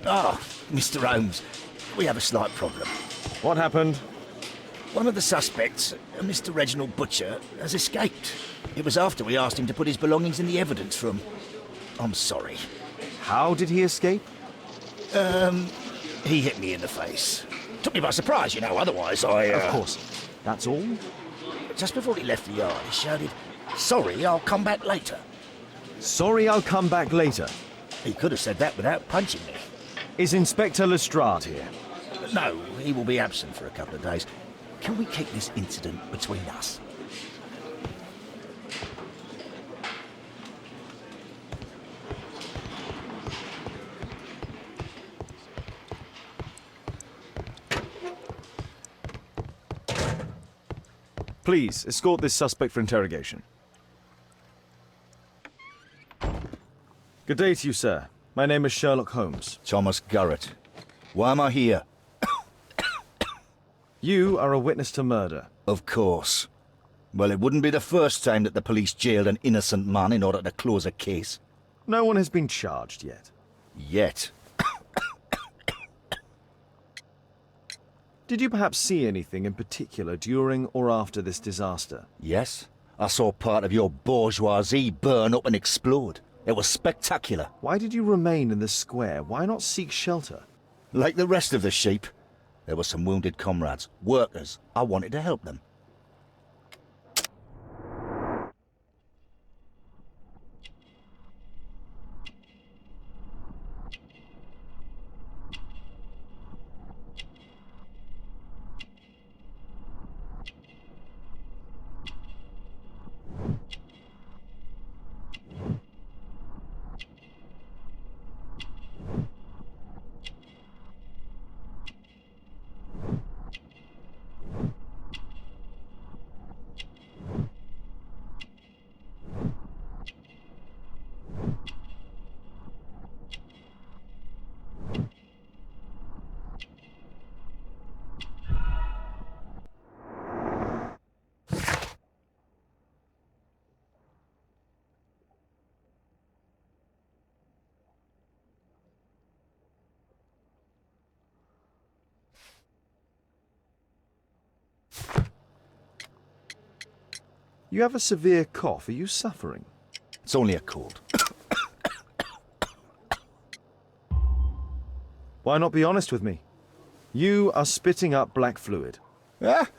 Ah, Mr. Holmes, we have a slight problem.
What happened?
One of the suspects, Mr. Reginald Butcher, has escaped. It was after we asked him to put his belongings in the evidence room. I'm sorry.
How did he escape?
He hit me in the face. Took me by surprise, you know, otherwise I...
Of course. That's all?
Just before he left the yard, he shouted, "Sorry, I'll come back later."
Sorry, I'll come back later.
He could have said that without punching me.
Is Inspector Lestrade here?
No, he will be absent for a couple of days. Can we keep this incident between us?
Please, escort this suspect for interrogation. Good day to you, sir. My name is Sherlock Holmes.
Thomas Garrett. Why am I here?
You are a witness to murder.
Of course. Well, it wouldn't be the first time that the police jailed an innocent man in order to close a case.
No one has been charged yet.
Yet.
Did you perhaps see anything in particular during or after this disaster?
Yes. I saw part of your bourgeoisie burn up and explode. It was spectacular.
Why did you remain in the square? Why not seek shelter?
Like the rest of the sheep. There were some wounded comrades, workers. I wanted to help them.
You have a severe cough. Are you suffering?
It's only a cold.
Why not be honest with me? You are spitting up black fluid.
Ah,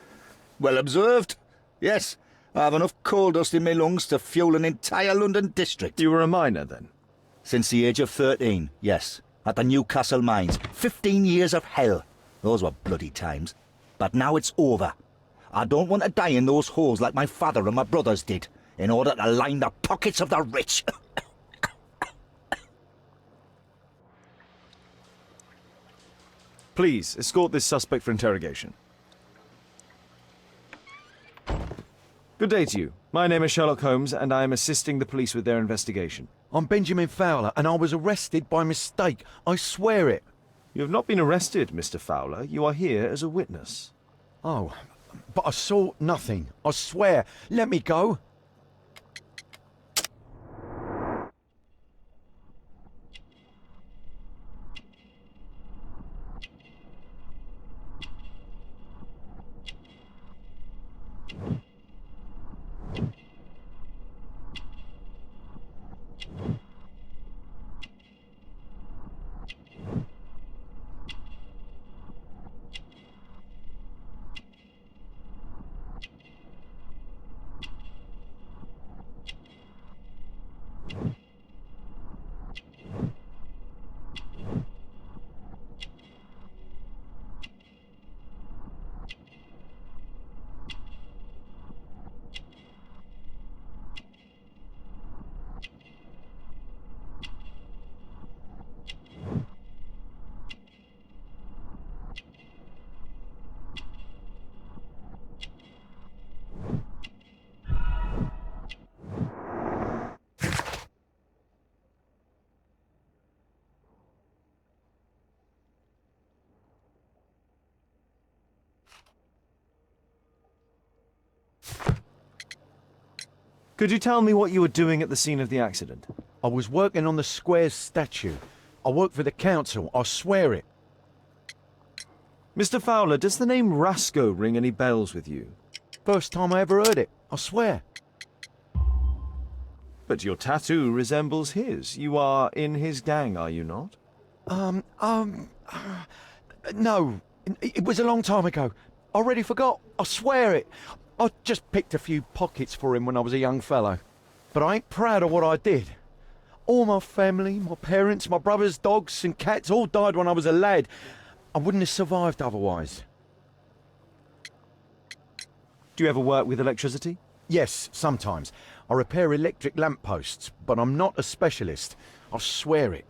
well observed. Yes, I have enough coal dust in my lungs to fuel an entire London district.
You were a miner then?
Since the age of 13, yes. At the Newcastle mines. 15 years of hell. Those were bloody times. But now it's over. I don't want to die in those holes like my father and my brothers did, in order to line the pockets of the rich.
Please, escort this suspect for interrogation. Good day to you. My name is Sherlock Holmes, and I am assisting the police with their investigation.
I'm Benjamin Fowler, and I was arrested by mistake. I swear it.
You have not been arrested, Mr. Fowler. You are here as a witness.
Oh, but I saw nothing. I swear. Let me go.
Could you tell me what you were doing at the scene of the accident?
I was working on the square's statue. I work for the council, I swear it.
Mr. Fowler, does the name Rasco ring any bells with you?
First time I ever heard it, I swear.
But your tattoo resembles his. You are in his gang, are you not?
No. It was a long time ago. I already forgot, I swear it. I just picked a few pockets for him when I was a young fellow. But I ain't proud of what I did. All my family, my parents, my brothers, dogs and cats all died when I was a lad. I wouldn't have survived otherwise.
Do you ever work with electricity?
Yes, sometimes. I repair electric lampposts, but I'm not a specialist. I swear it.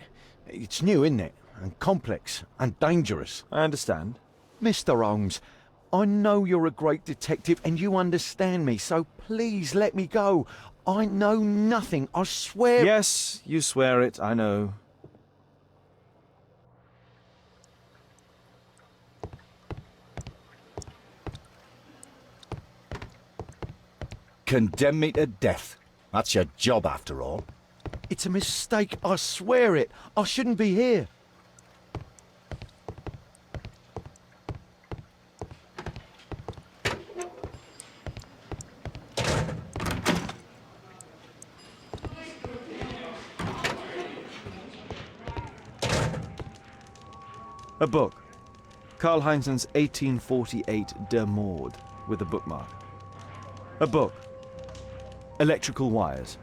It's new, isn't it? And complex and dangerous.
I understand.
Mr. Holmes, I know you're a great detective and you understand me, so please let me go. I know nothing, I swear.
Yes, you swear it, I know.
Condemn me to death. That's your job, after all.
It's a mistake, I swear it. I shouldn't be here.
A book. Karl Heinzen's 1848 Der Mord, with a bookmark. A book. Electrical wires.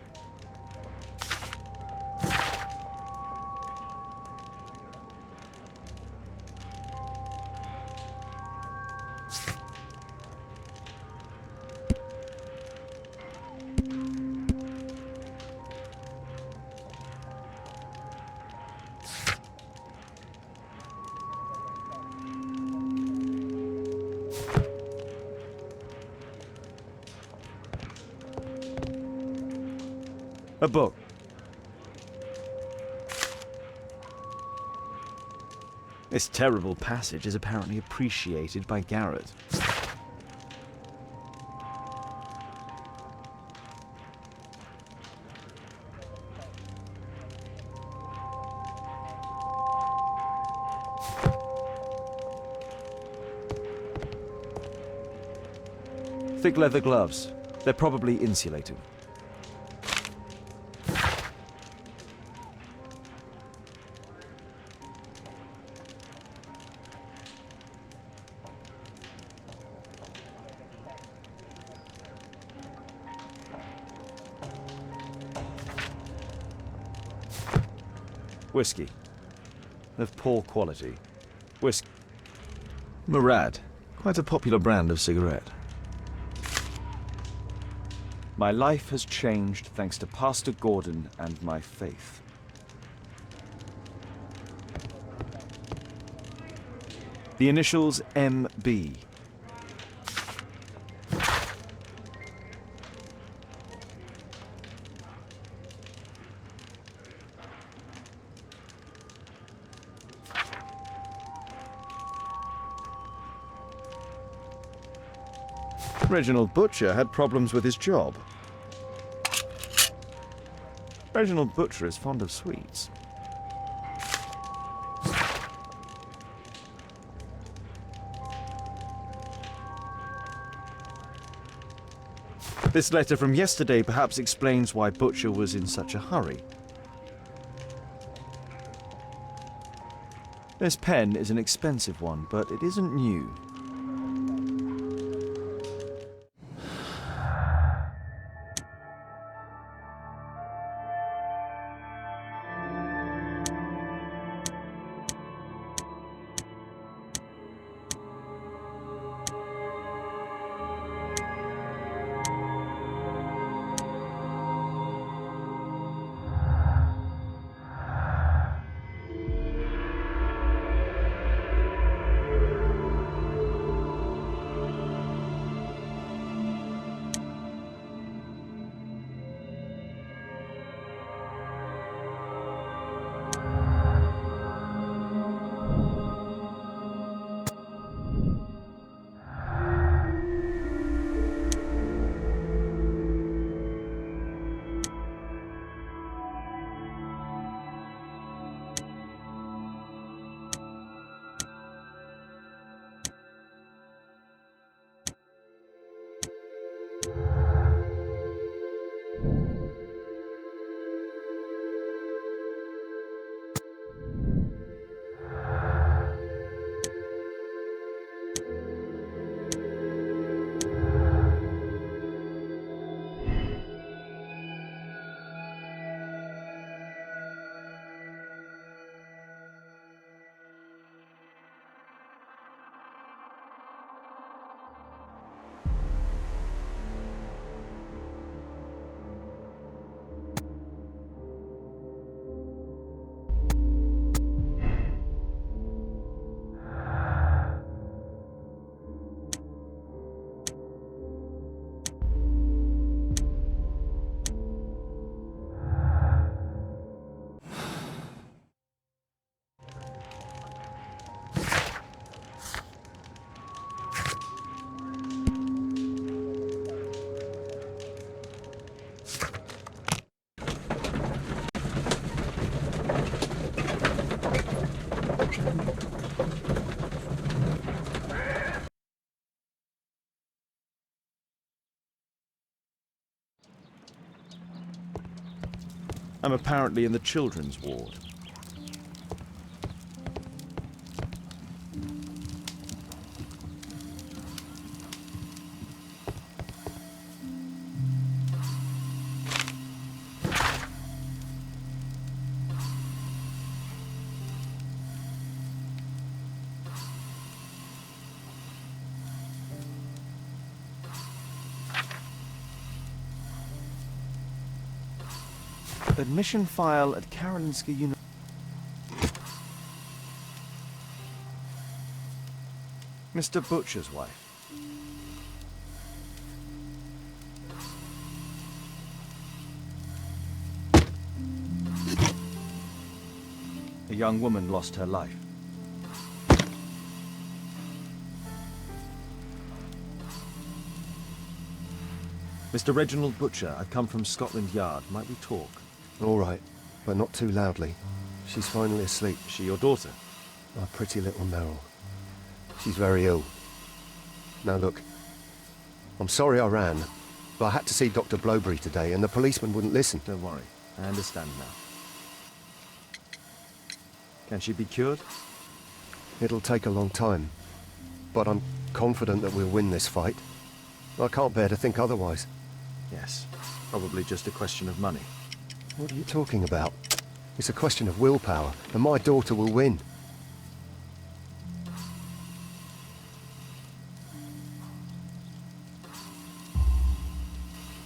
A book. This terrible passage is apparently appreciated by Garrett. Thick leather gloves. They're probably insulating. Whiskey. Of poor quality. Whiskey. Murad. Quite a popular brand of cigarette. My life has changed thanks to Pastor Gordon and my faith. The initials MB. Reginald Butcher had problems with his job. Reginald Butcher is fond of sweets. This letter from yesterday perhaps explains why Butcher was in such a hurry. This pen is an expensive one, but it isn't new. I'm apparently in the children's ward. Admission file at Karolinska University. Mr. Butcher's wife. A young woman lost her life. Mr. Reginald Butcher, I've come from Scotland Yard. Might we talk?
All right, but not too loudly. She's finally asleep.
Is she your daughter?
My pretty little Meryl. She's very ill. Now look, I'm sorry I ran, but I had to see Dr. Blowberry today and the policeman wouldn't listen.
Don't worry, I understand now. Can she be cured?
It'll take a long time, but I'm confident that we'll win this fight. I can't bear to think otherwise.
Yes, probably just a question of money.
What are you talking about? It's a question of willpower, and my daughter will win.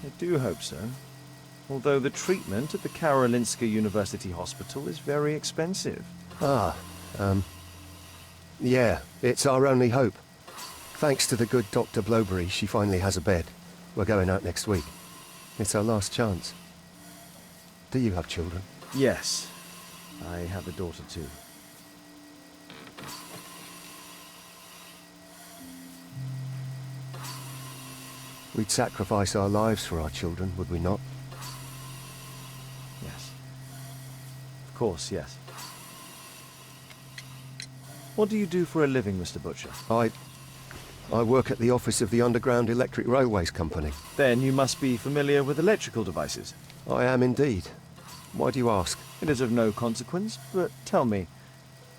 I do hope so. Although the treatment at the Karolinska University Hospital is very expensive.
Yeah, it's our only hope. Thanks to the good Dr. Blowberry, she finally has a bed. We're going out next week. It's our last chance. Do you have children?
Yes, I have a daughter too.
We'd sacrifice our lives for our children, would we not?
Yes. Of course, yes. What do you do for a living, Mr. Butcher?
I work at the office of the Underground Electric Railways Company.
Then you must be familiar with electrical devices.
I am indeed. Why do you ask?
It is of no consequence, but tell me,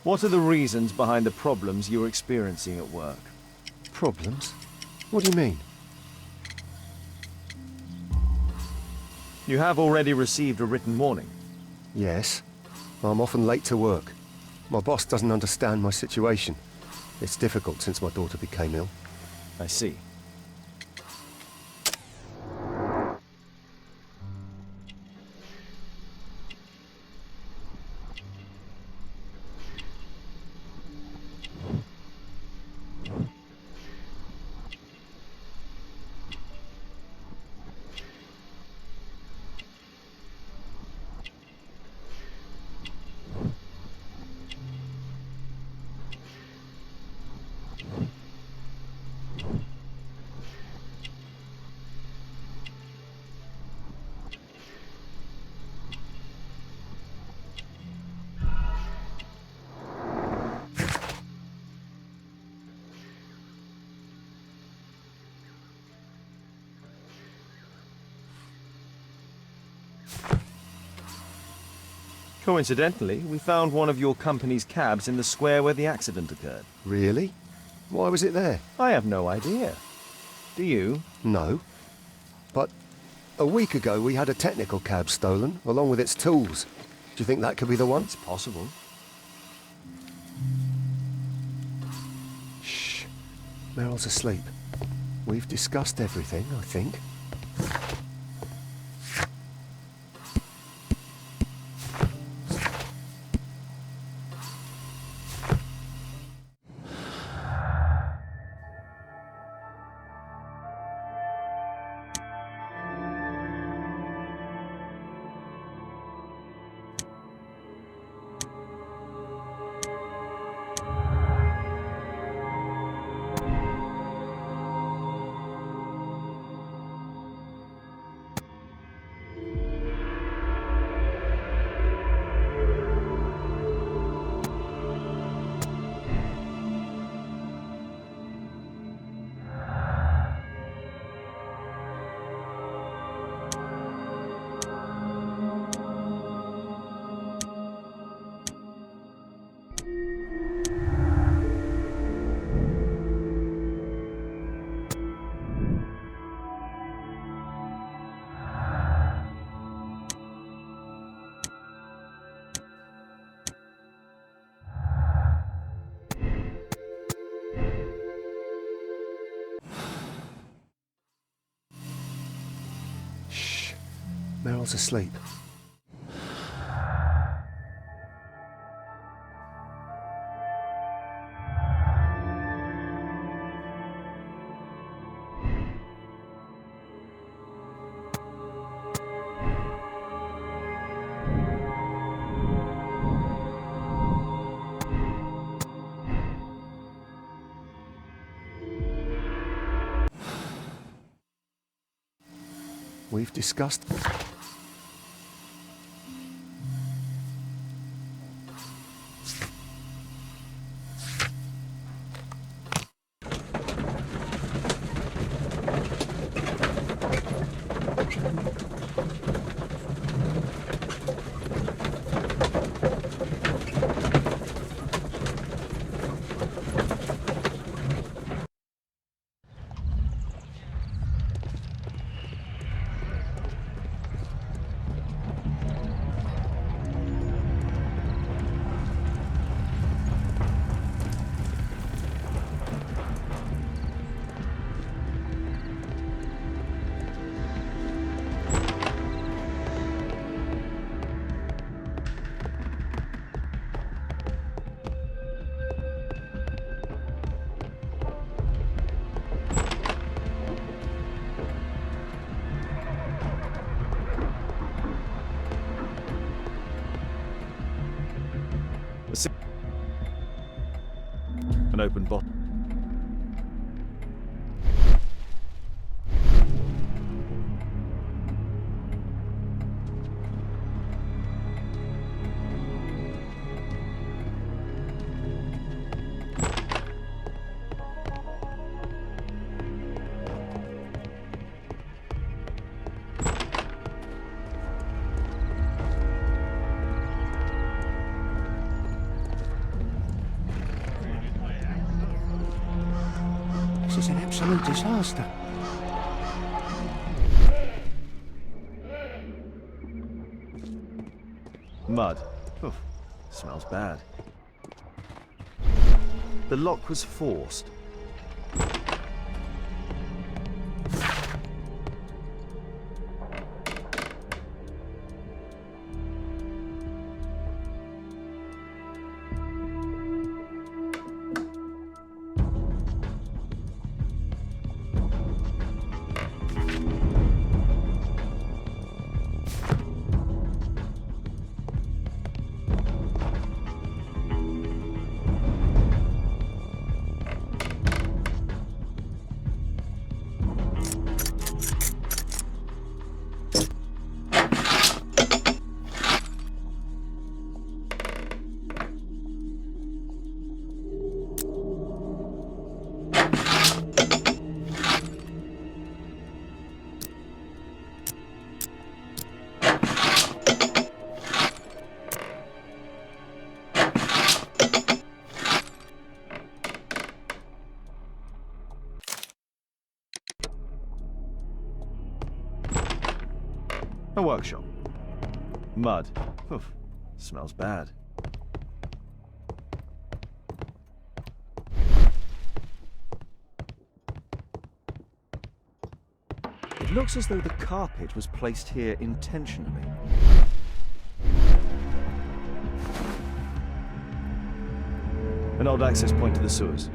what are the reasons behind the problems you're experiencing at work?
Problems? What do you mean?
You have already received a written warning.
Yes. I'm often late to work. My boss doesn't understand my situation. It's difficult since my daughter became ill.
I see. Coincidentally, we found one of your company's cabs in the square where the accident occurred.
Really? Why was it there?
I have no idea. Do you?
No. But a week ago we had a technical cab stolen, along with its tools. Do you think that could be the one?
It's possible.
Shh. Meryl's asleep. We've discussed everything, I think. Charles asleep. We've discussed...
An open bottle.
This is an absolute disaster.
Mud. Oof, smells bad. The lock was forced. A workshop. Mud. Oof, smells bad. It looks as though the carpet was placed here intentionally. An old access point to the sewers.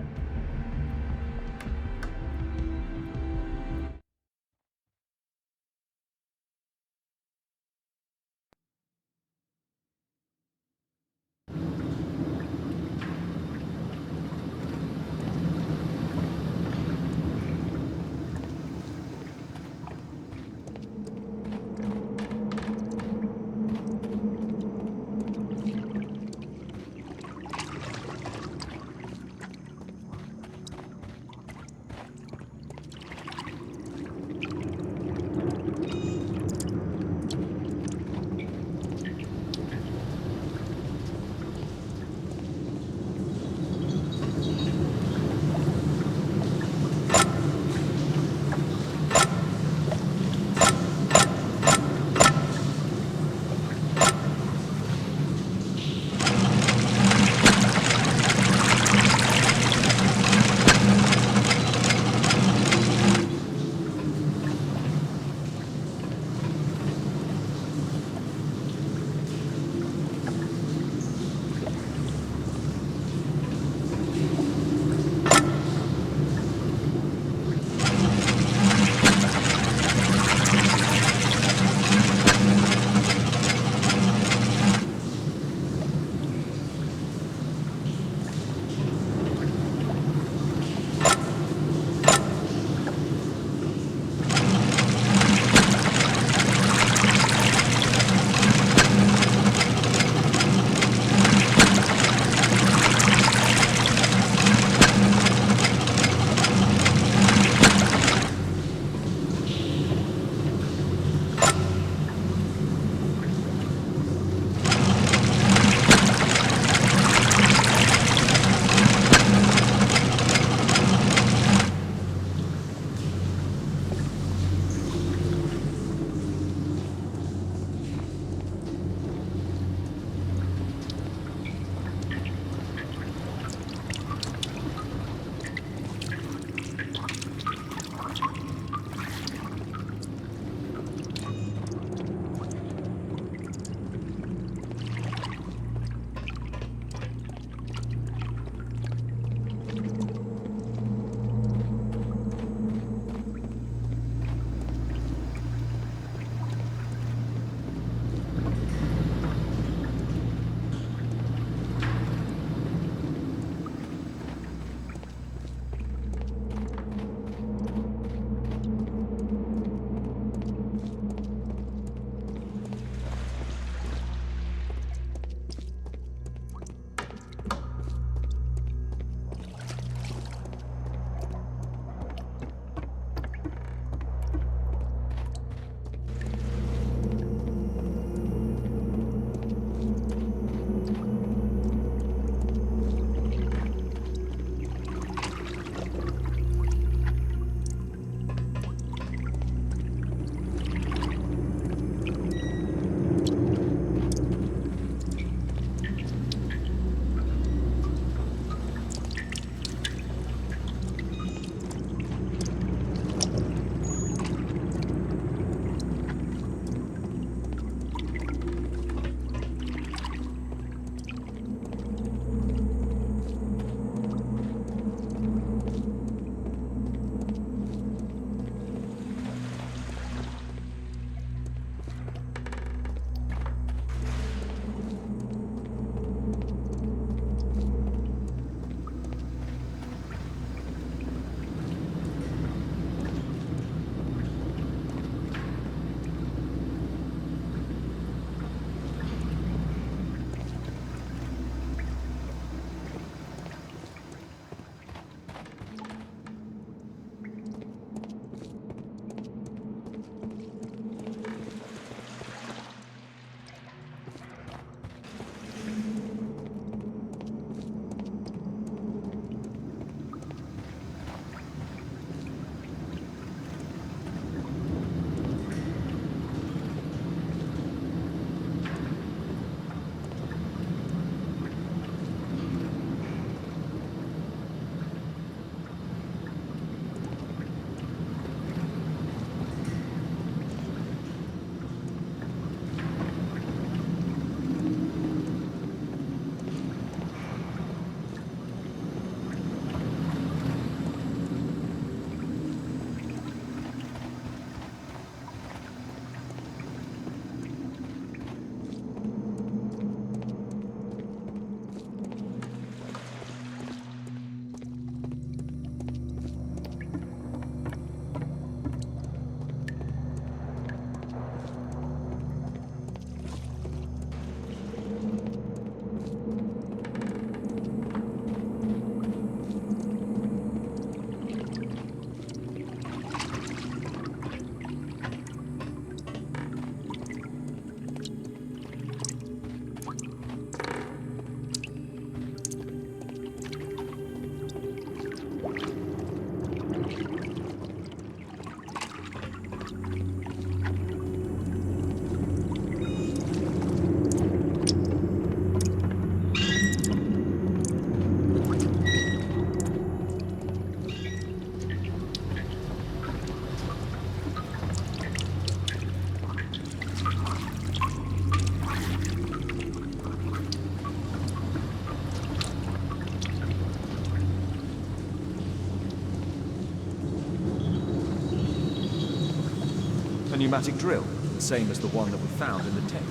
pneumatic drill, the same as the one that we found in the tent.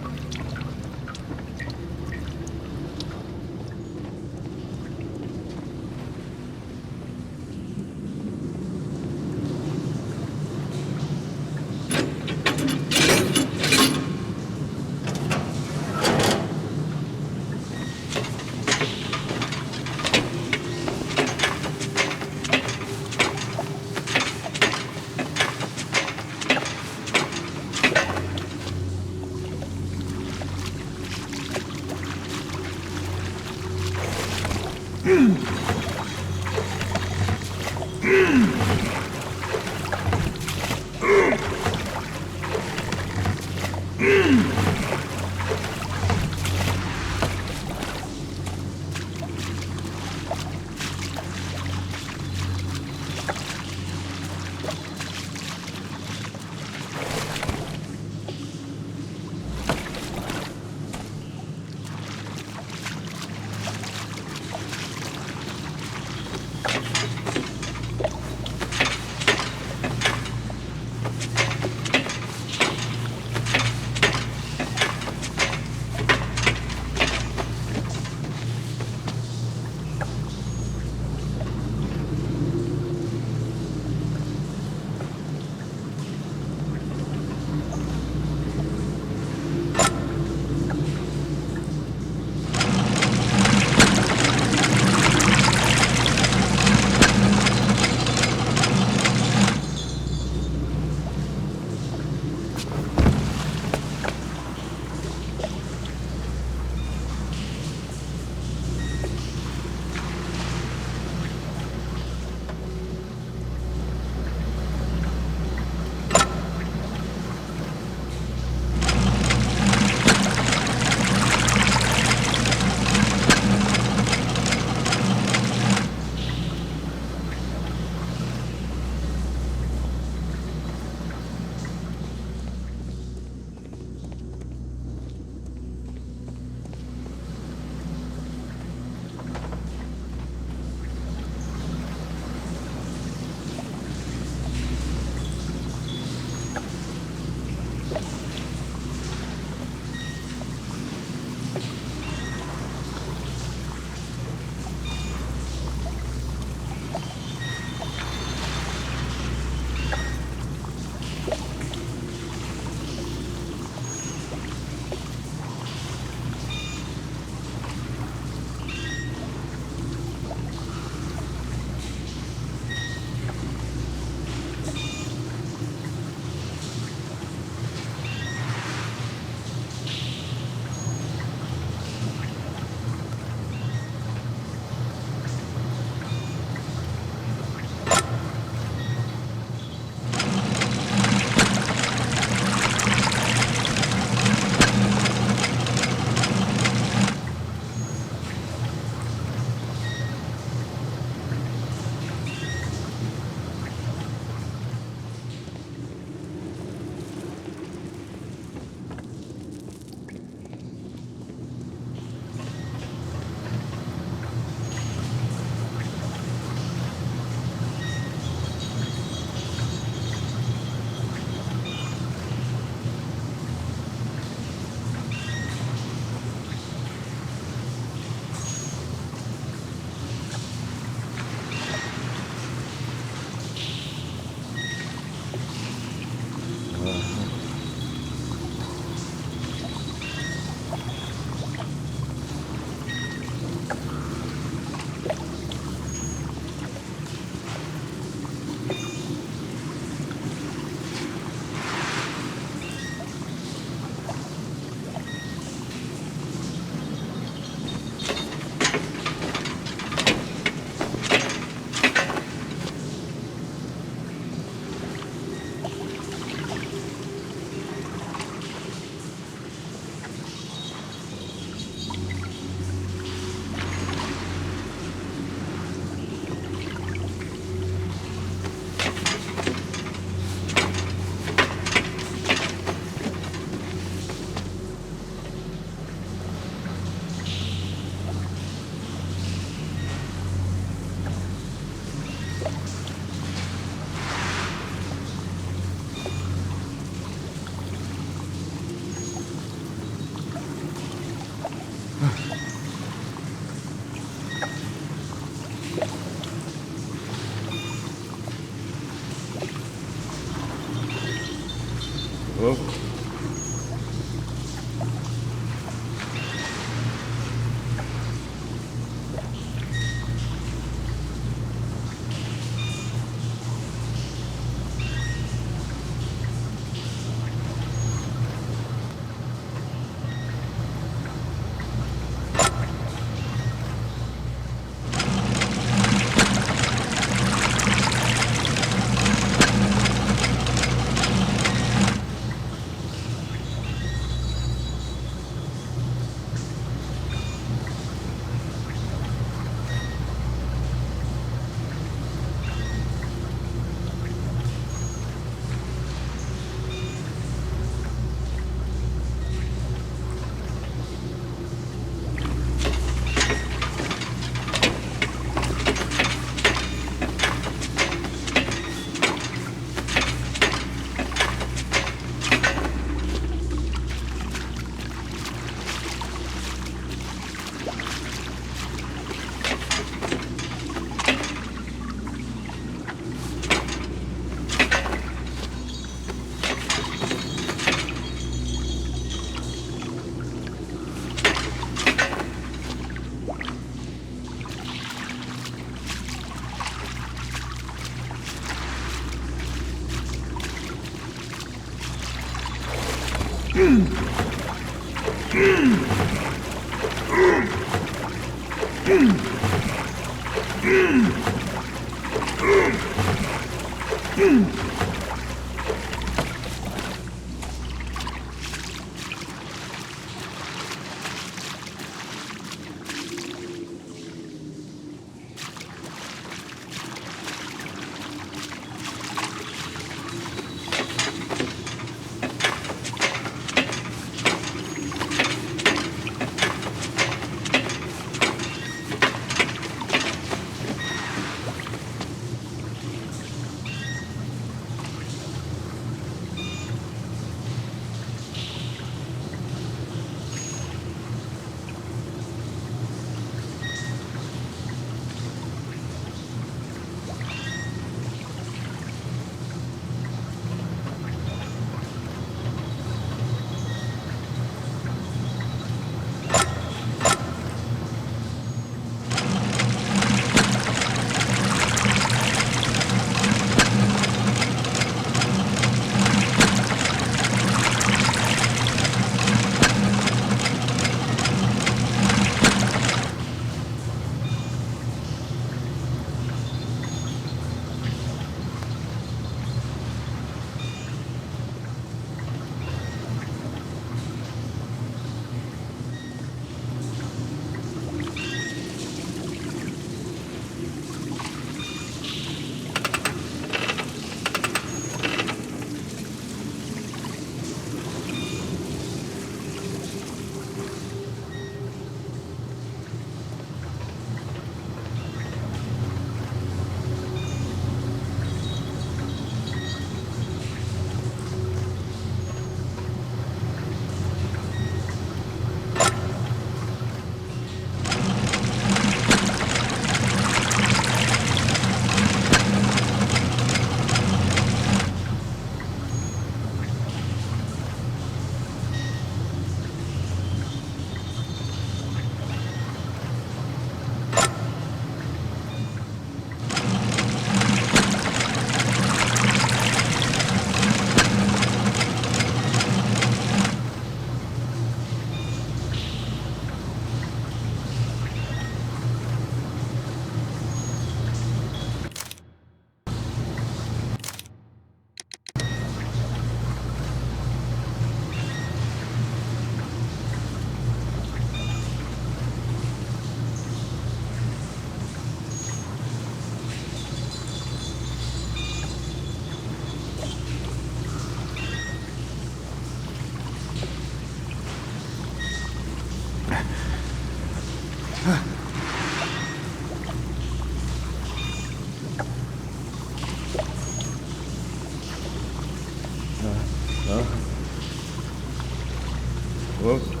Whoa.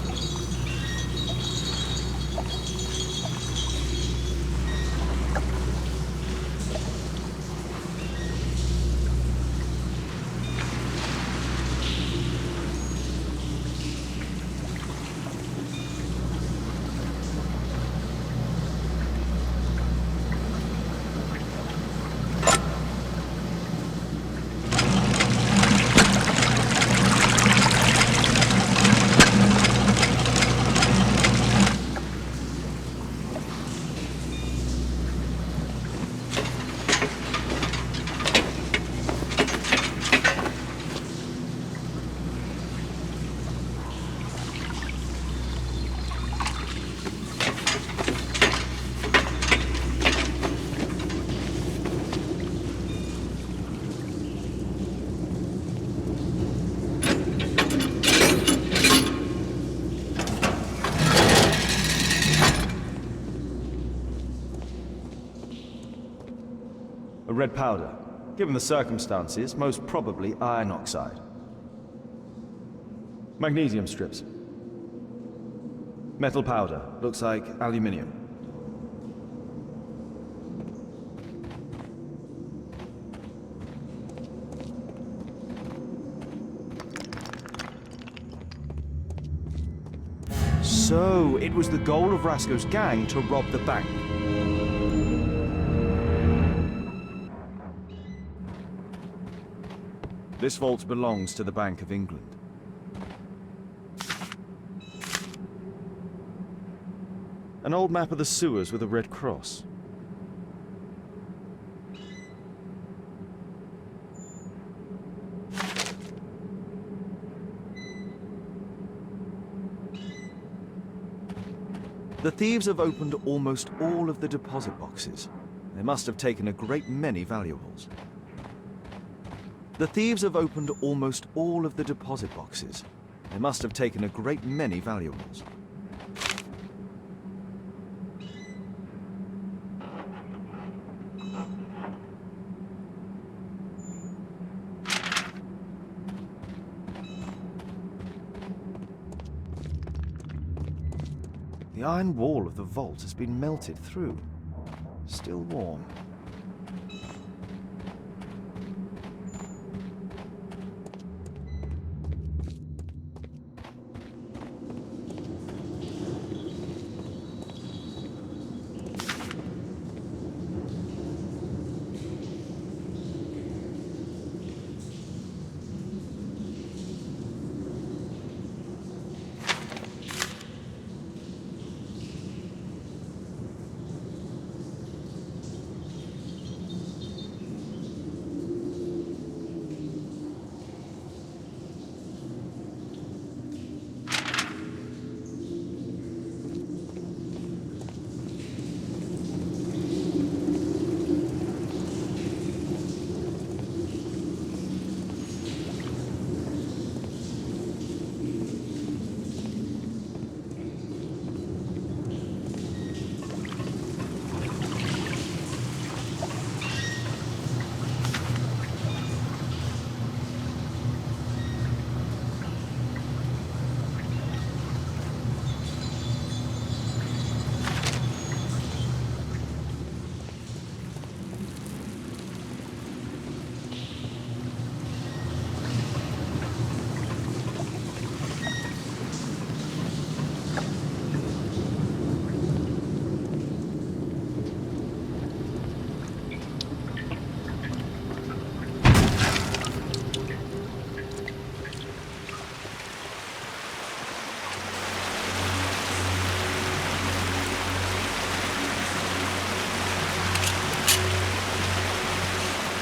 A red powder. Given the circumstances, most probably iron oxide. Magnesium strips. Metal powder. Looks like aluminium. So, it was the goal of Rasco's gang to rob the bank. This vault belongs to the Bank of England. An old map of the sewers with a red cross. The thieves have opened almost all of the deposit boxes. They must have taken a great many valuables. The thieves have opened almost all of the deposit boxes. They must have taken a great many valuables. The iron wall of the vault has been melted through. Still warm.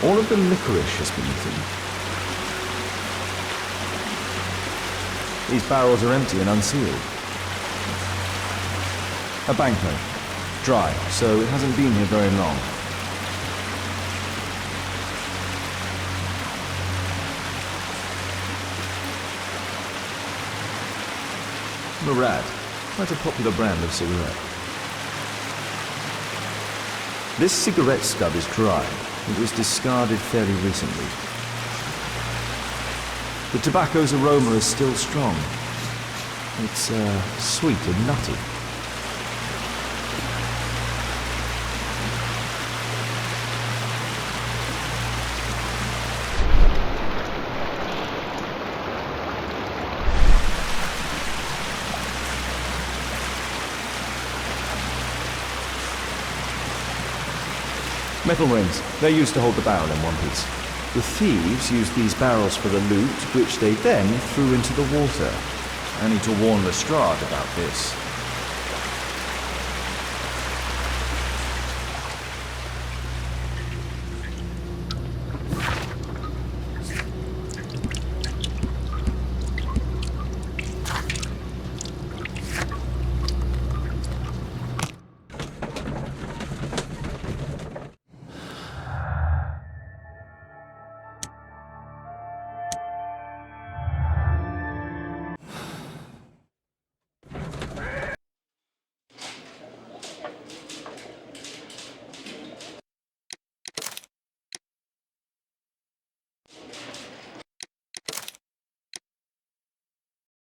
All of the licorice has been eaten. These barrels are empty and unsealed. A banknote. Dry, so it hasn't been here very long. Murad. Quite a popular brand of cigarette. This cigarette stub is dry. It was discarded fairly recently. The tobacco's aroma is still strong. It's sweet and nutty. Metal rings. They're used to hold the barrel in one piece. The thieves used these barrels for the loot, which they then threw into the water. I need to warn Lestrade about this.